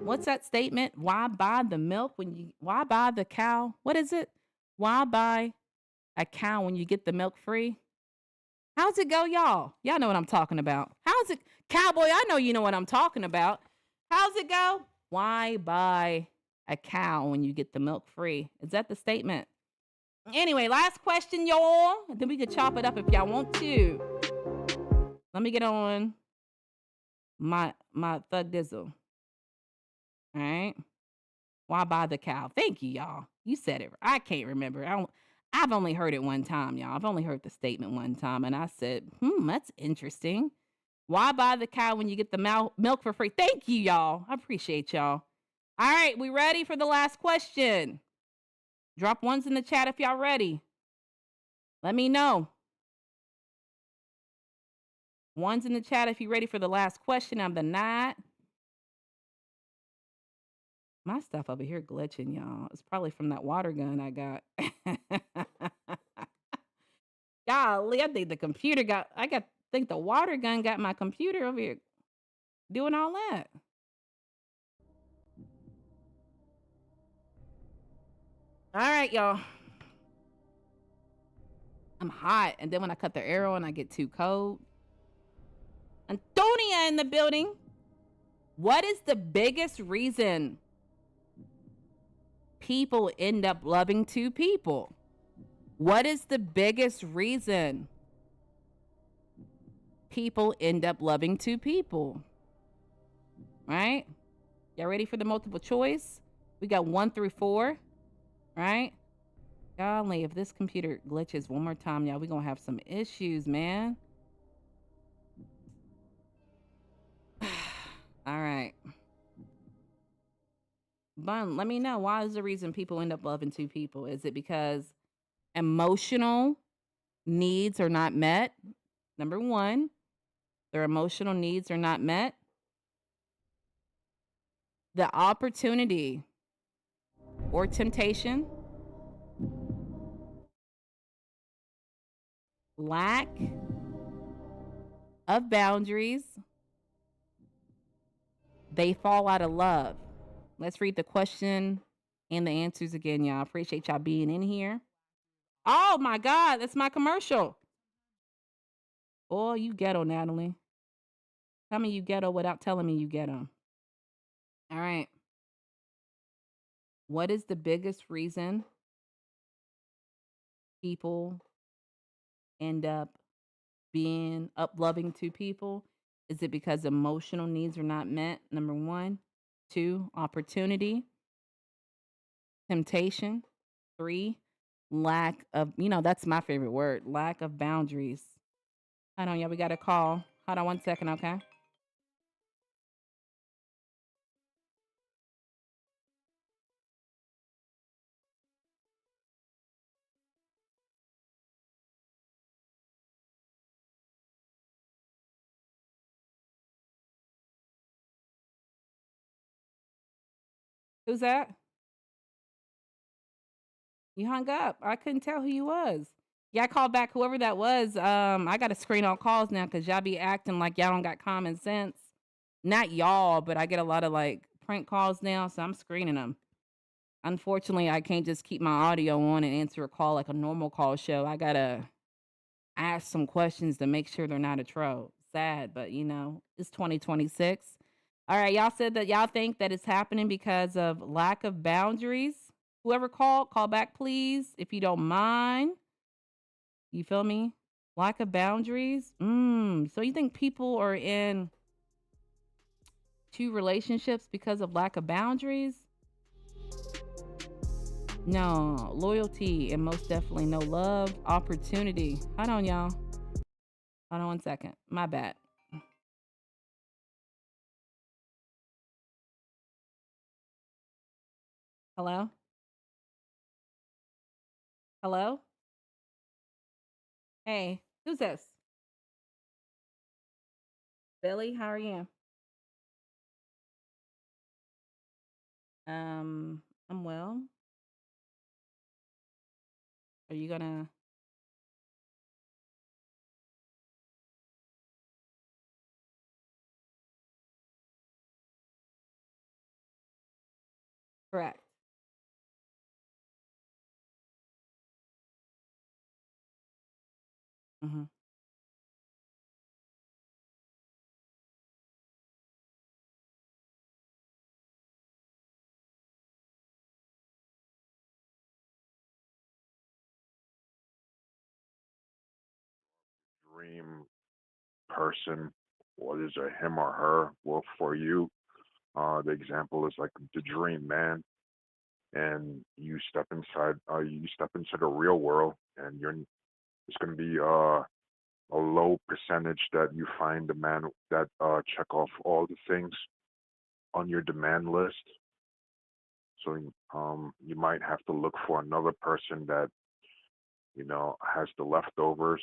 What's that statement? Why buy the milk why buy the cow? What is it? Why buy a cow when you get the milk free? How's it go, y'all? Y'all know what I'm talking about. How's it, cowboy? I know you know what I'm talking about. How's it go? Why buy a cow when you get the milk free? Is that the statement? Anyway, last question, y'all. Then we could chop it up if y'all want to. Let me get on my thug dizzle. All right. Why buy the cow? Thank you, y'all. You said it. I can't remember. I've only heard it one time, y'all. I've only heard the statement one time, and I said, that's interesting. Why buy the cow when you get the milk for free? Thank you, y'all. I appreciate y'all. All right, we ready for the last question? Drop ones in the chat if y'all ready. Let me know. Ones in the chat if you're ready for the last question of the night. My stuff over here glitching, y'all. It's probably from that water gun I got. Golly, I think the computer think the water gun got my computer over here doing all that. All right, y'all. I'm hot, and then when I cut the arrow and I get too cold. Antonia in the building. What is the biggest reason people end up loving two people? What is the biggest reason people end up loving two people? Right? Y'all ready for the multiple choice? We got 1 through 4. Right? Golly, if this computer glitches one more time, y'all, we're going to have some issues, man. All right. Bun, let me know. Why is the reason people end up loving two people? Is it because emotional needs are not met? Number 1, their emotional needs are not met. The opportunity or temptation, lack of boundaries, they fall out of love. Let's read the question and the answers again, y'all. Appreciate y'all being in here. Oh my God, that's my commercial. Boy, you ghetto, Natalie. Tell me you ghetto without telling me you ghetto. All right. What is the biggest reason people end up loving two people? Is it because emotional needs are not met? Number 1. 2, opportunity. Temptation. 3, lack of, that's my favorite word, lack of boundaries. Hold on, y'all, we got a call. Hold on 1 second, okay? Who's that? You hung up. I couldn't tell who you was. Yeah, I called back whoever that was. I got to screen all calls now because y'all be acting like y'all don't got common sense. Not y'all, but I get a lot of like prank calls now, so I'm screening them. Unfortunately, I can't just keep my audio on and answer a call like a normal call show. I gotta ask some questions to make sure they're not a troll. Sad, but it's 2026. All right, y'all said that y'all think that it's happening because of lack of boundaries. Whoever called, call back, please, if you don't mind. You feel me? Lack of boundaries. So you think people are in two relationships because of lack of boundaries? No, loyalty and most definitely no love, opportunity. Hold on, y'all. Hold on one second. My bad. Hello? Hello? Hey, who's this? Billy, how are you? I'm well. Are you gonna correct? Mm-hmm. Dream person, what is a him or her? Well, for you, the example is like the dream man, and you step into the real world, and it's going to be a low percentage that you find a man that check off all the things on your demand list. So you might have to look for another person that has the leftovers.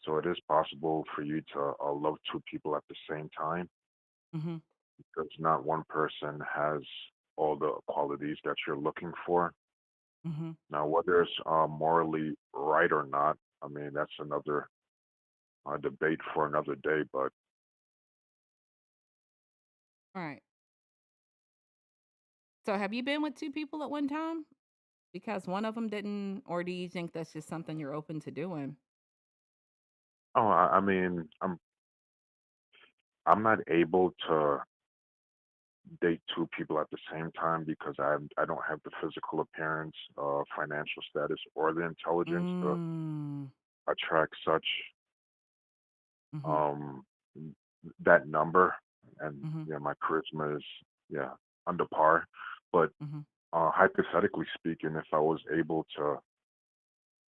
So it is possible for you to love two people at the same time Mm-hmm. because not one person has all the qualities that you're looking for. Mm-hmm. Now, whether it's morally right or not, I mean, that's another debate for another day. But All right. So have you been with two people at one time? Because one of them didn't, or do you think that's just something you're open to doing? I mean, I'm not able to date two people at the same time because I don't have the physical appearance, financial status, or the intelligence to Mm. attract such Mm-hmm. um that number. And Mm-hmm. yeah, my charisma is, yeah, under par. But Mm-hmm. hypothetically speaking, if I was able to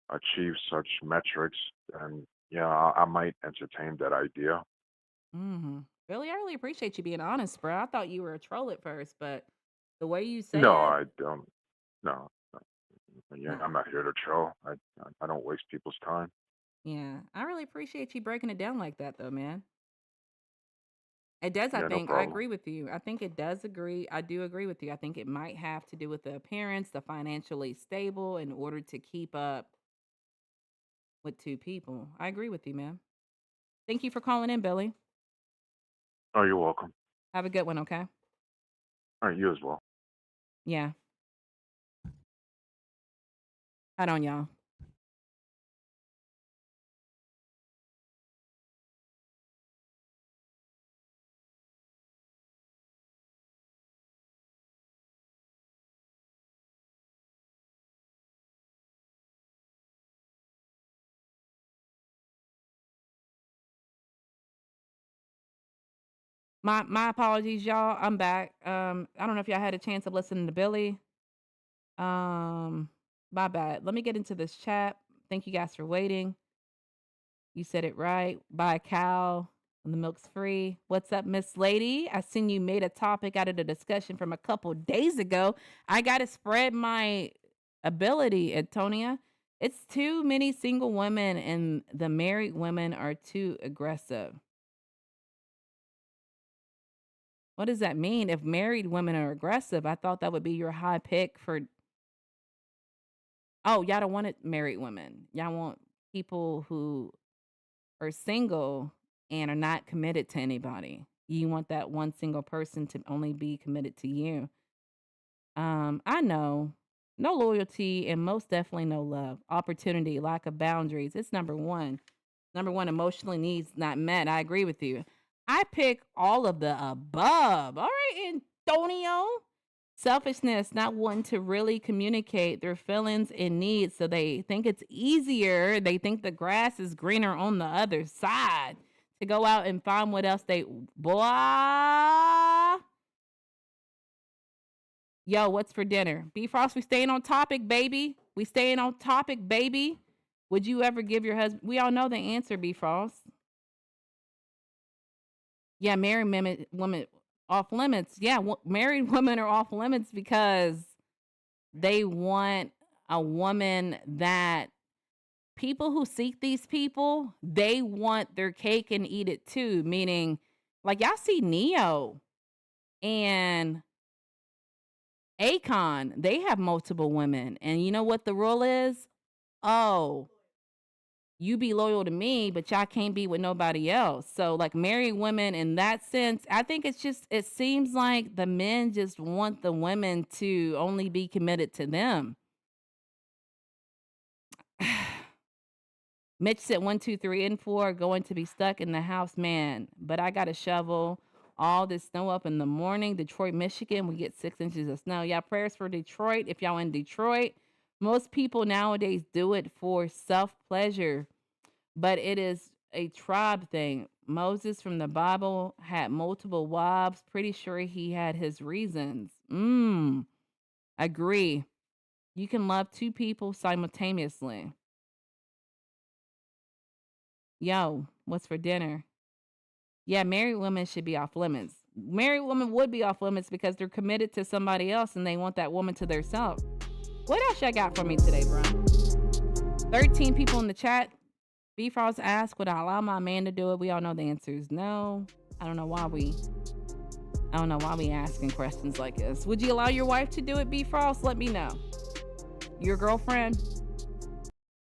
achieve such metrics, then yeah, I might entertain that idea. Mm-hmm. Really, I really appreciate you being honest, bro. I thought you were a troll at first, but the way you No, said, I don't. No, no. Yeah, no. I'm not here to troll. I don't waste people's time. Yeah, I really appreciate you breaking it down like that, though, man. It does, I Yeah, no think. I problem. agree with you. I think it does agree. I do agree with you. I think it might have to do with the appearance, the financially stable in order to keep up with two people. I agree with you, man. Thank you for calling in, Billy. Oh, you're welcome. Have a good one, okay? All right, you as well. Yeah. Hold on, y'all. My apologies, y'all. I'm back. I don't know if y'all had a chance of listening to Billy. Um, my bad. Let me get into this chat. Thank you guys for waiting. You said it right. Buy a cow when the milk's free. What's up, Miss Lady? I seen you made a topic out of the discussion from a couple days ago. I gotta spread my ability, Antonia. It's too many single women and the married women are too aggressive. What does that mean? If married women are aggressive, I thought that would be your high pick for. Oh, y'all don't want it married women. Y'all want people who are single and are not committed to anybody. You want that one single person to only be committed to you. I know. No loyalty and most definitely no love. Opportunity, lack of boundaries. It's number one. Number one, emotionally needs not met. I agree with you. I pick all of the above. All right, Antonio. Selfishness, not wanting to really communicate their feelings and needs. So they think it's easier. They think the grass is greener on the other side to go out and find what else they. Boy. Yo, what's for dinner? B Frost, we staying on topic, baby. We staying on topic, baby. Would you ever give your husband? We all know the answer, B Frost. Yeah, married women off limits. Yeah, married women are off limits because they want a woman that people who seek these people, they want their cake and eat it too. Meaning, like y'all see Neo and Akon, they have multiple women. And you know what the rule is? Oh, you be loyal to me, but y'all can't be with nobody else. So, like married women in that sense, I think it's just, it seems like the men just want the women to only be committed to them. Mitch said 1, 2, 3, and 4 are going to be stuck in the house, man. But I got to shovel all this snow up in the morning. Detroit, Michigan, we get 6 inches of snow. Yeah, prayers for Detroit. If y'all in Detroit, most people nowadays do it for self pleasure, but it is a tribe thing. Moses from the Bible had multiple wives. Pretty sure he had his reasons. Agree. You can love 2 people simultaneously. Yo, what's for dinner? Yeah, married women should be off limits. Married women would be off limits because they're committed to somebody else and they want that woman to themselves. What else y'all got for me today, bro? 13 people in the chat. B Frost asked, would I allow my man to do it? We all know the answer is no. I don't know why we asking questions like this. Would you allow your wife to do it, B Frost? Let me know. Your girlfriend?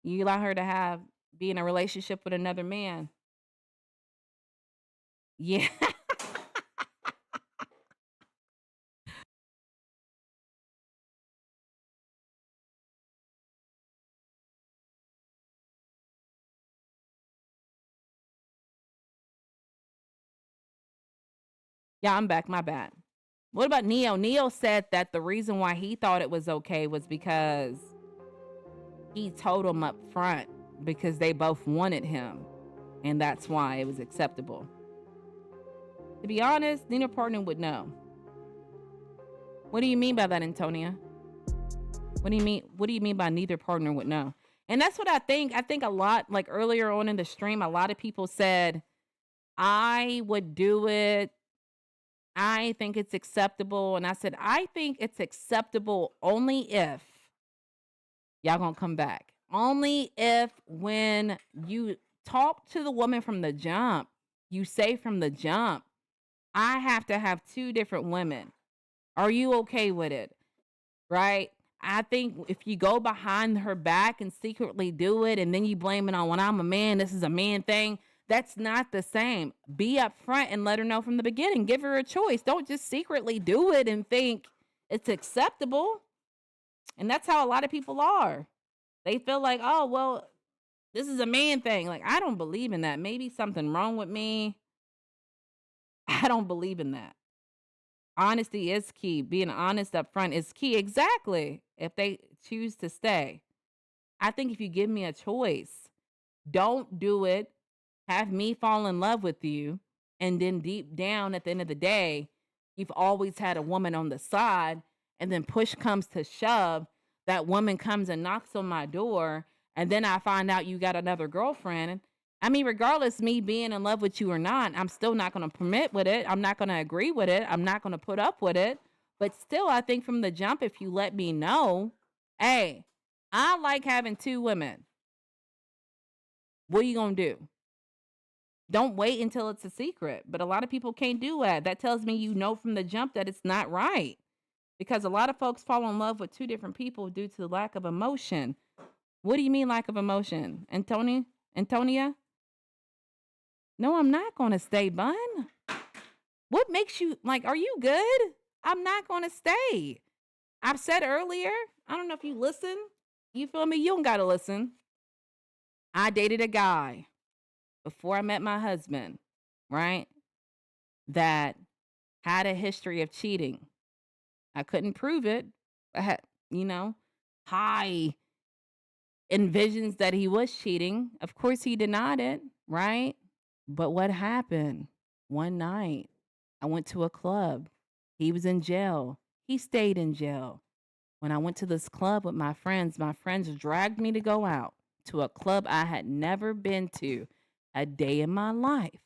You allow her to be in a relationship with another man? Yeah. Yeah, I'm back. My bad. What about Neo? Neo said that the reason why he thought it was okay was because he told him up front because they both wanted him. And that's why it was acceptable. To be honest, neither partner would know. What do you mean by that, Antonia? What do you mean? What do you mean by neither partner would know? And that's what I think. I think a lot, like earlier on in the stream, a lot of people said, I would do it. I think it's acceptable. And I said, I think it's acceptable only if y'all gonna come back. Only if when you talk to the woman from the jump, you say from the jump, I have to have 2 different women. Are you okay with it? Right? I think if you go behind her back and secretly do it and then you blame it on when I'm a man, this is a man thing, that's not the same. Be upfront and let her know from the beginning. Give her a choice. Don't just secretly do it and think it's acceptable. And that's how a lot of people are. They feel like, oh, well, this is a man thing. Like, I don't believe in that. Maybe something wrong with me. I don't believe in that. Honesty is key. Being honest up front is key. Exactly. If they choose to stay. I think if you give me a choice, don't do it. Have me fall in love with you. And then deep down at the end of the day, you've always had a woman on the side. And then push comes to shove. That woman comes and knocks on my door. And then I find out you got another girlfriend. I mean, regardless me being in love with you or not, I'm still not going to permit with it. I'm not going to agree with it. I'm not going to put up with it. But still, I think from the jump, if you let me know, hey, I like having 2 women. What are you going to do? Don't wait until it's a secret. But a lot of people can't do that. That tells me you know from the jump that it's not right. Because a lot of folks fall in love with two different people due to the lack of emotion. What do you mean lack of emotion? Antonia? No, I'm not going to stay, Bun. What makes you like, are you good? I'm not going to stay. I've said earlier, I don't know if you listen. You feel me? You don't got to listen. I dated a guy before I met my husband, right? That had a history of cheating. I couldn't prove it. I had, high envisions that he was cheating. Of course, he denied it, right? But what happened? One night, I went to a club. He was in jail. He stayed in jail. When I went to this club with my friends dragged me to go out to a club I had never been to a day in my life.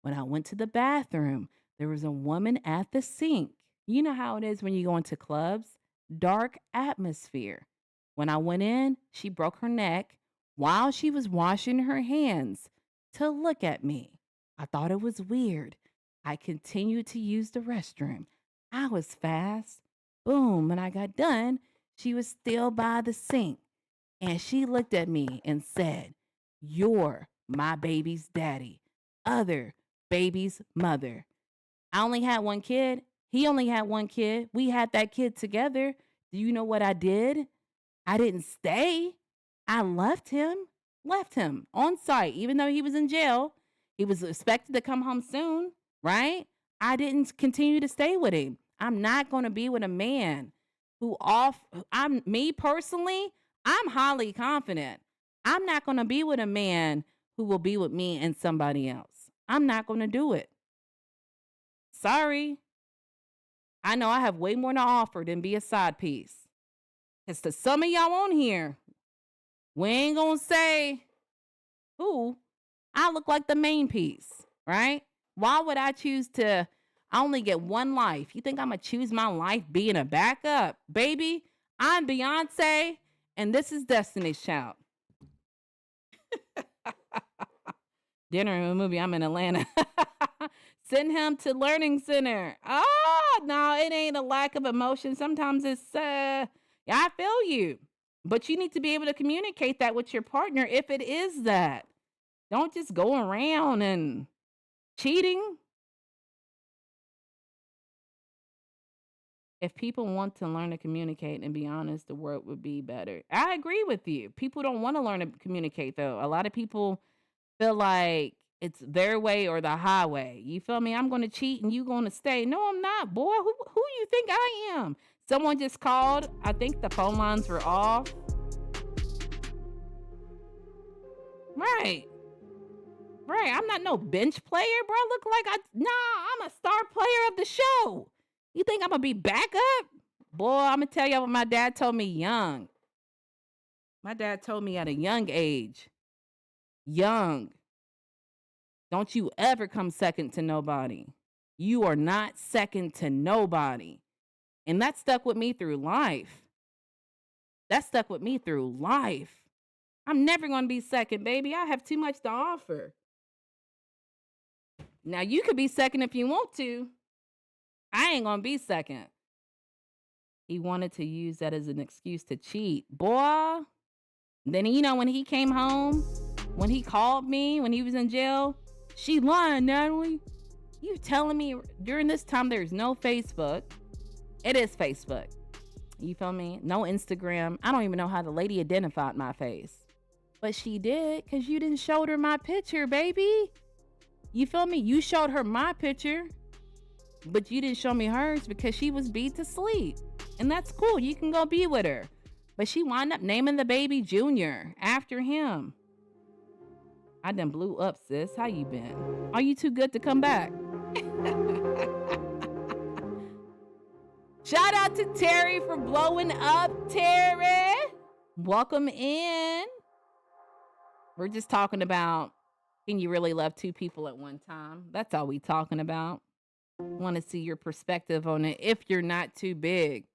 When I went to the bathroom, there was a woman at the sink. You know how it is when you go into clubs? Dark atmosphere. When I went in, she broke her neck while she was washing her hands to look at me. I thought it was weird. I continued to use the restroom. I was fast. Boom. When I got done, she was still by the sink. And she looked at me and said, "You're my baby's daddy, other baby's mother." I only had one kid. He only had one kid. We had that kid together. Do you know what I did? I didn't stay. I left him on site, even though he was in jail. He was expected to come home soon, right? I didn't continue to stay with him. I'm not going to be with a man me personally, I'm highly confident. I'm not going to be with a man who will be with me and somebody else. I'm not going to do it. Sorry. I know I have way more to offer than be a side piece. Because to some of y'all on here, we ain't going to say who. I look like the main piece, right? Why would I choose to only get one life? You think I'm going to choose my life being a backup? Baby, I'm Beyonce, and this is Destiny's Child. Dinner in a movie, I'm in Atlanta. Send him to Learning Center. No, it ain't a lack of emotion. Sometimes it's, I feel you. But you need to be able to communicate that with your partner if it is that. Don't just go around and cheating. If people want to learn to communicate and be honest, the world would be better. I agree with you. People don't want to learn to communicate, though. A lot of people feel like it's their way or the highway. You feel me? I'm going to cheat and you going to stay. No, I'm not, boy. Who you think I am? Someone just called. I think the phone lines were off. Right. I'm not no bench player, bro. I look like I'm a star player of the show. You think I'm going to be backup? Boy, I'm going to tell you what my dad told me young. My dad told me at a young age. Young. Don't you ever come second to nobody. You are not second to nobody. And that stuck with me through life. I'm never going to be second, baby. I have too much to offer. Now, you could be second if you want to. I ain't going to be second. He wanted to use that as an excuse to cheat. Boy. Then, when he came home, when he called me, when he was in jail, she lying, Natalie. You telling me during this time there's no Facebook? It is Facebook. You feel me? No Instagram. I don't even know how the lady identified my face. But she did, because you didn't show her my picture, baby. You feel me? You showed her my picture, but you didn't show me hers because she was beat to sleep. And that's cool. You can go be with her. But she wound up naming the baby Junior after him. I done blew up, sis. How you been? Are you too good to come back? Shout out to Terry for blowing up, Terry. Welcome in. We're just talking about, can you really love two people at one time? That's all we talking about. Want to see your perspective on it if you're not too big.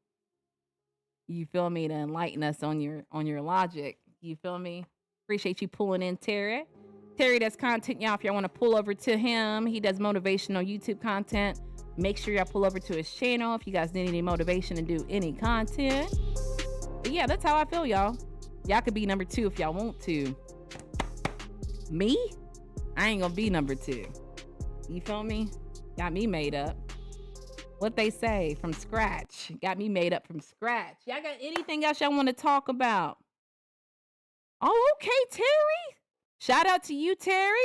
You feel me? To enlighten us on your logic. You feel me? Appreciate you pulling in, Terry. Terry does content, y'all. If y'all want to pull over to him, he does motivational YouTube content. Make sure y'all pull over to his channel if you guys need any motivation to do any content. But yeah, that's how I feel, y'all. Y'all could be number 2 if y'all want to. Me? I ain't gonna be number 2. You feel me? Got me made up. What they say, from scratch. Got me made up from scratch. Y'all got anything else y'all want to talk about? Oh, okay, Terry. Shout out to you, Terry.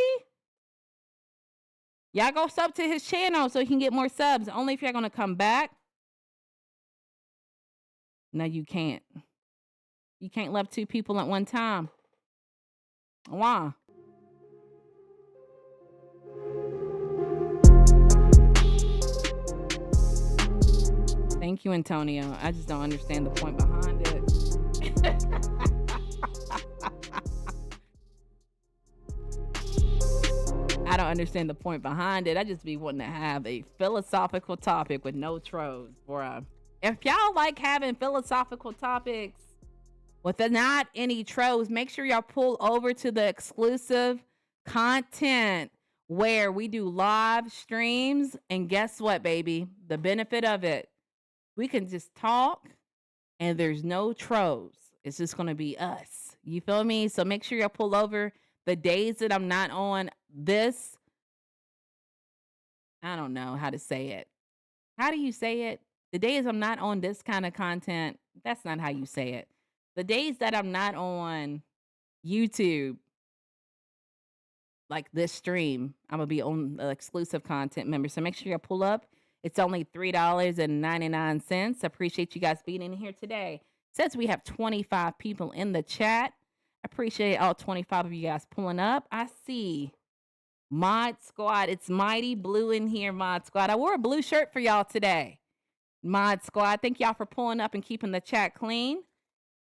Y'all go sub to his channel so he can get more subs. Only if y'all gonna come back. No, you can't. You can't love 2 people at one time. Why? Thank you, Antonio. I just don't understand the point behind it. I don't understand the point behind it. I just be wanting to have a philosophical topic with no trolls, bruh. If y'all like having philosophical topics with not any trolls, make sure y'all pull over to the exclusive content where we do live streams. And guess what, baby? The benefit of it, we can just talk and there's no trolls. It's just going to be us. You feel me? So make sure y'all pull over. The days that I'm not on this, I don't know how to say it. How do you say it? The days I'm not on this kind of content, that's not how you say it. The days that I'm not on YouTube, like this stream, I'm going to be on the exclusive content member. So make sure you pull up. It's only $3.99. Appreciate you guys being in here today. Says we have 25 people in the chat. Appreciate all 25 of you guys pulling up. I see Mod Squad. It's Mighty Blue in here, Mod Squad. I wore a blue shirt for y'all today. Mod Squad. Thank y'all for pulling up and keeping the chat clean.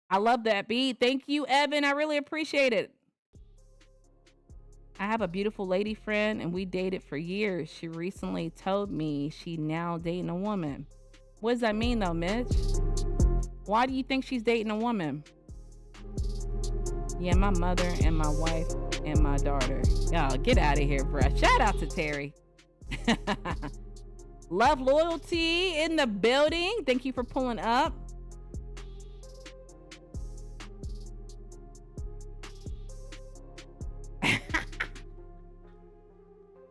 I love that beat. Thank you, Evan. I really appreciate it. I have a beautiful lady friend and we dated for years. She recently told me she now dating a woman. What does that mean though, Mitch? Why do you think she's dating a woman? Yeah, my mother and my wife and my daughter. Y'all, get out of here, bruh. Shout out to Terry. Love Loyalty in the building. Thank you for pulling up.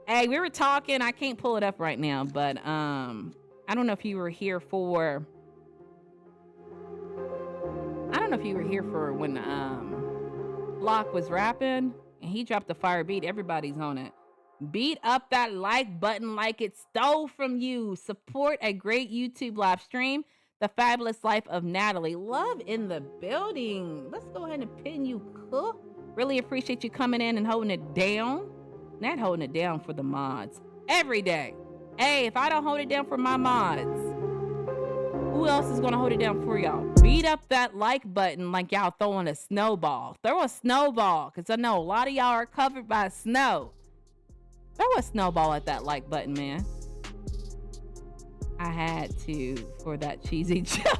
Hey, we were talking. I can't pull it up right now, but I don't know if you were here for. I don't know if you were here for when Block was rapping and he dropped the fire beat. Everybody's on it. Beat up that like button like it stole from you. Support a great YouTube live stream. The Fabulous Life of Natalie. Love in the building. Let's go ahead and pin you, cool. Really appreciate you coming in and holding it down. Not holding it down for the mods. Every day. Hey, if I don't hold it down for my mods, who else is going to hold it down for y'all? Beat up that like button like y'all throwing a snowball. Throw a snowball, because I know a lot of y'all are covered by snow. Throw a snowball at that like button, man. I had to for that cheesy joke.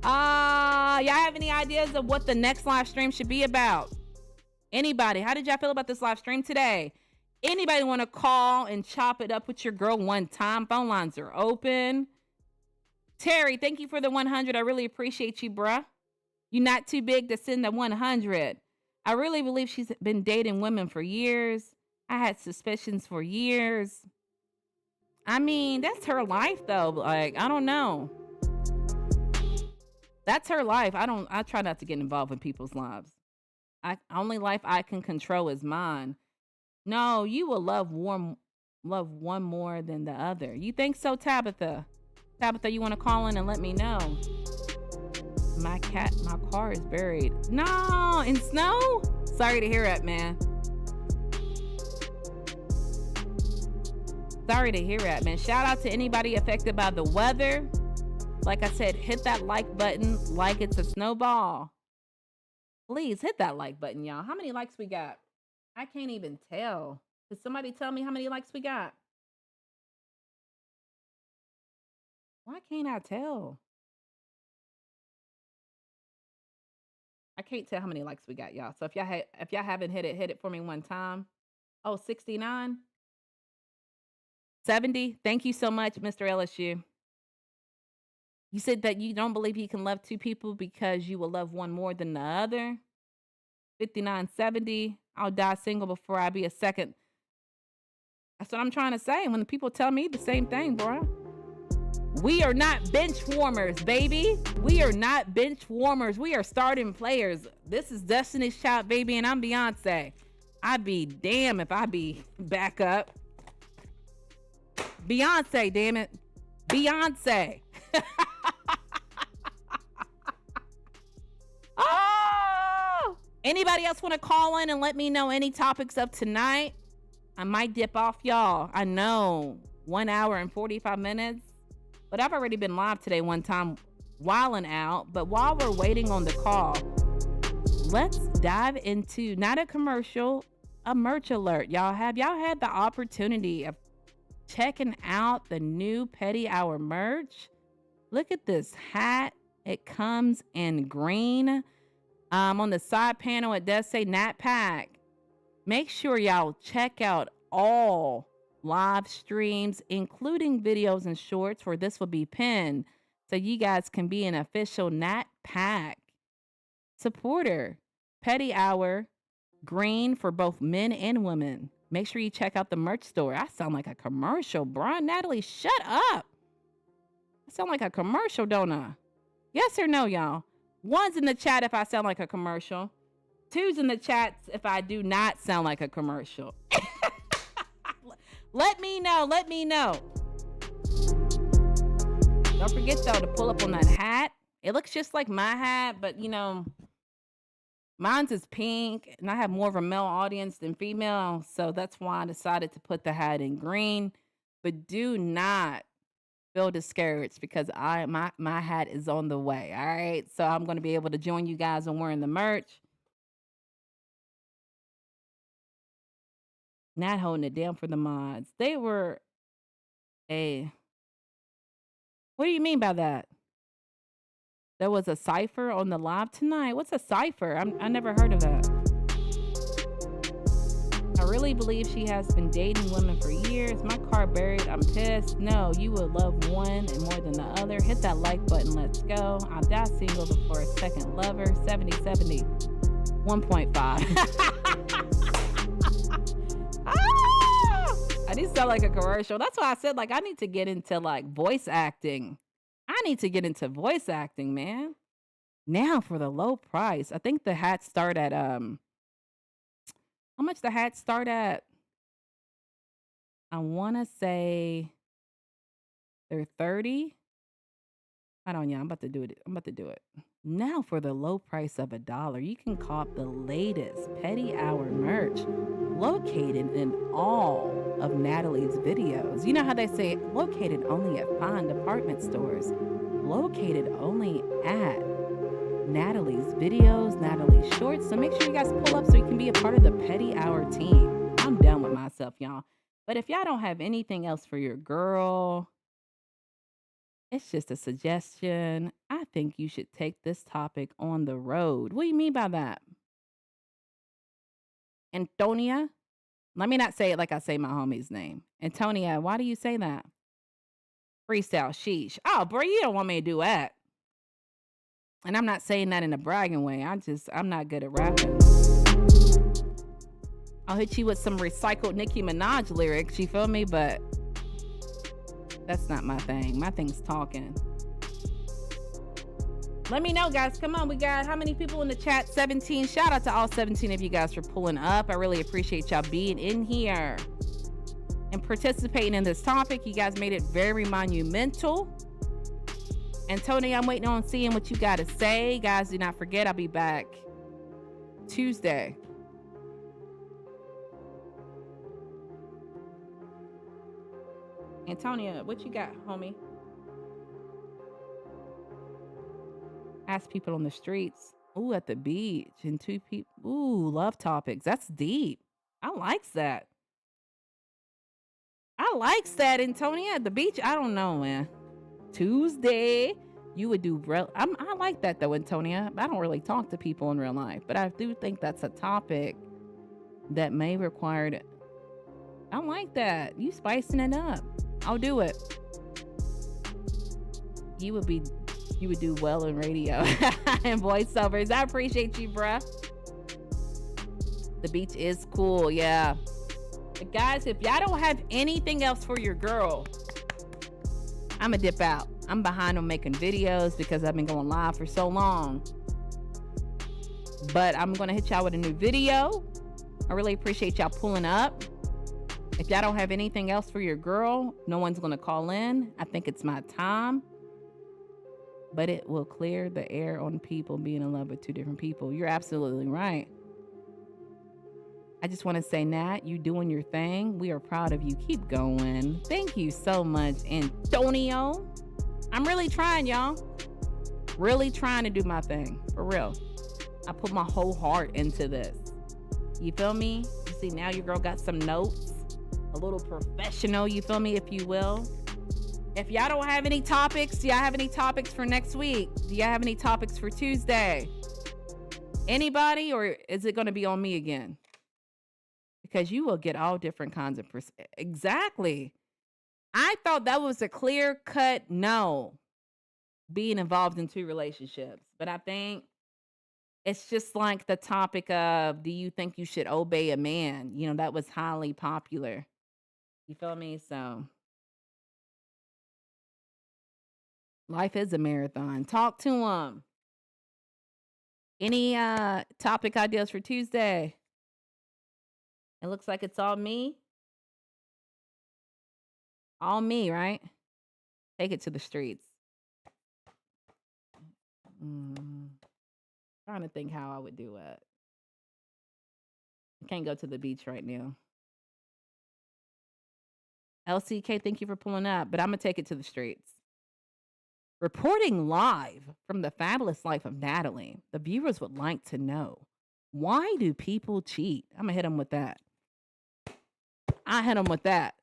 Y'all have any ideas of what the next live stream should be about? Anybody? How did y'all feel about this live stream today? Anybody want to call and chop it up with your girl one time? Phone lines are open. Terry, thank you for the 100. I really appreciate you, bruh. You're not too big to send the 100. I really believe she's been dating women for years. I had suspicions for years. I mean, that's her life, though. Like, I don't know. That's her life. I try not to get involved in people's lives. Only life I can control is mine. No, you will love one more than the other. You think so, Tabitha? Tabitha, you want to call in and let me know? My car is buried. No, in snow? Sorry to hear that, man. Sorry to hear that, man. Shout out to anybody affected by the weather. Like I said, hit that like button like it's a snowball. Please hit that like button, y'all. How many likes we got? I can't even tell. Could somebody tell me how many likes we got? Why can't I tell? I can't tell how many likes we got, y'all. So if y'all haven't hit it for me one time. Oh, 69, 70. Thank you so much, Mr. LSU. You said that you don't believe you can love two people because you will love one more than the other. 59, 70. I'll die single before I be a second. That's what I'm trying to say. When the people tell me the same thing, bro. We are not bench warmers, baby. We are not bench warmers. We are starting players. This is Destiny's Child, baby, and I'm Beyonce. I'd be damn if I be back up. Beyonce, damn it. Beyonce. Oh! Anybody else want to call in and let me know any topics of tonight? I might dip off, y'all. I know. 1 hour and 45 minutes. But I've already been live today one time, wilding out. But while we're waiting on the call, let's dive into not a commercial, a merch alert. Have y'all had the opportunity of checking out the new Petty Hour merch? Look at this hat. It comes in green. On the side panel, it does say Nat Pack. Make sure y'all check out all live streams, including videos and shorts, where this will be pinned so you guys can be an official Nat Pack supporter. Petty Hour, green for both men and women. Make sure you check out the merch store. I sound like a commercial, bro. Natalie, shut up. I sound like a commercial, don't I? Yes or no, y'all? 1's in the chat if I sound like a commercial. 2's in the chats if I do not sound like a commercial. Let me know. Let me know. Don't forget, though, to pull up on that hat. It looks just like my hat, but, you know, mine's is pink, and I have more of a male audience than female, so that's why I decided to put the hat in green. But do not feel discouraged because my hat is on the way, all right? So I'm going to be able to join you guys on wearing the merch. Not holding it down for the mods. They were a... What do you mean by that? There was a cipher on the live tonight. What's a cipher? I never heard of that. I really believe she has been dating women for years. My car buried. I'm pissed. No, you would love one and more than the other. Hit that like button. Let's go. I'll die single before a second lover. 70, 1.5. I need to sound like a commercial. That's why I said, like, I need to get into, like, voice acting. I need to get into voice acting, man. Now for the low price. I think the hats start at, how much the hats start at? I want to say they're 30. Hold on, yeah, I'm about to do it. Now for the low price of $1, you can cop the latest Petty Hour merch located in all of Natalie's videos. You know how they say located only at fine department stores, located only at Natalie's videos, Natalie's shorts. So make sure you guys pull up so you can be a part of the Petty Hour team. I'm done with myself, y'all. But if y'all don't have anything else for your girl, it's just a suggestion. I think you should take this topic on the road. What do you mean by that? Antonia? Let me not say it like I say my homie's name. Antonia, why do you say that? Freestyle, sheesh. Oh, bro, you don't want me to do that. And I'm not saying that in a bragging way. I'm not good at rapping. I'll hit you with some recycled Nicki Minaj lyrics, you feel me? But that's not my thing. My thing's talking. Let me know, guys. Come on. We got how many people in the chat? 17. Shout out to all 17 of you guys for pulling up. I really appreciate y'all being in here and participating in this topic. You guys made it very monumental. And Tony, I'm waiting on seeing what you got to say. Guys, do not forget, I'll be back Tuesday. Antonia, what you got, homie? Ask people on the streets. Ooh, at the beach. And 2 people. Ooh, love topics. That's deep. I likes that. Antonia. At the beach. I don't know, man. Tuesday. You would do real. I like that though, Antonia. I don't really talk to people in real life, but I do think that's a topic that may require it. I like that. You spicing it up. I'll do it. You would do well in radio and voiceovers. I appreciate you, bruh. The beach is cool, yeah. But guys, if y'all don't have anything else for your girl, I'ma dip out. I'm behind on making videos because I've been going live for so long. But I'm gonna hit y'all with a new video. I really appreciate y'all pulling up. If y'all don't have anything else for your girl, no one's gonna call in. I think it's my time. But it will clear the air on people being in love with two different people. You're absolutely right. I just want to say, Nat, you doing your thing. We are proud of you. Keep going. Thank you so much, Antonio. I'm really trying, y'all. Really trying to do my thing. For real. I put my whole heart into this. You feel me? You see, now your girl got some notes. A little professional, you feel me, if you will. If y'all don't have any topics, do y'all have any topics for next week? Do y'all have any topics for Tuesday? Anybody, or is it going to be on me again? Because you will get all different kinds of exactly. I thought that was a clear-cut no, being involved in two relationships. But I think it's just like the topic of, do you think you should obey a man? You know, that was highly popular. You feel me? So life is a marathon. Talk to them. Any topic ideas for Tuesday? It looks like it's all me. All me, right? Take it to the streets. Trying to think how I would do it. I can't go to the beach right now. LCK, thank you for pulling up, but I'm going to take it to the streets. Reporting live from the fabulous life of Natalie, the viewers would like to know, why do people cheat? I'm going to hit them with that. I hit them with that.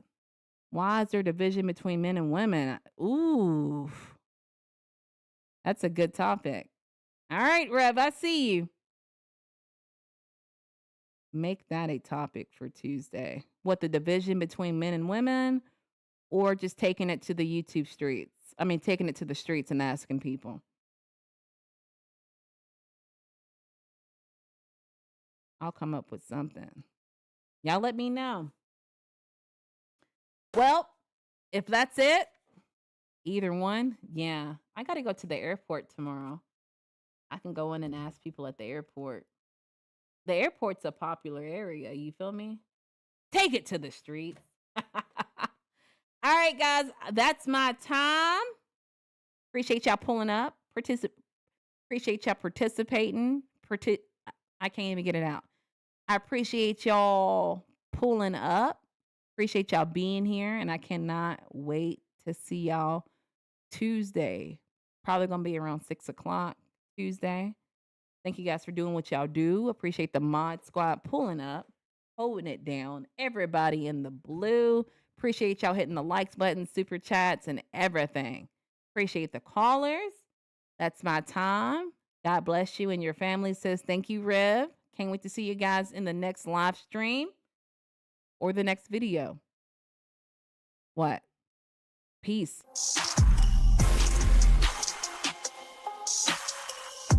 Why is there division between men and women? Ooh, that's a good topic. All right, Rev, I see you. Make that a topic for Tuesday. What, the division between men and women, or just taking it to the YouTube streets? I mean, taking it to the streets and asking people. I'll come up with something. Y'all let me know. Well, if that's it, either one, yeah. I got to go to the airport tomorrow. I can go in and ask people at the airport. The airport's a popular area, you feel me? Take it to the streets. All right, guys, that's my time. Appreciate y'all pulling up. Appreciate y'all participating. I can't even get it out. I appreciate y'all pulling up. Appreciate y'all being here, and I cannot wait to see y'all Tuesday. Probably going to be around 6 o'clock Tuesday. Thank you guys for doing what y'all do. Appreciate the mod squad pulling up, holding it down. Everybody in the blue. Appreciate y'all hitting the likes button, super chats, and everything. Appreciate the callers. That's my time. God bless you and your family. Says thank you, Rev. Can't wait to see you guys in the next live stream or the next video. What? Peace.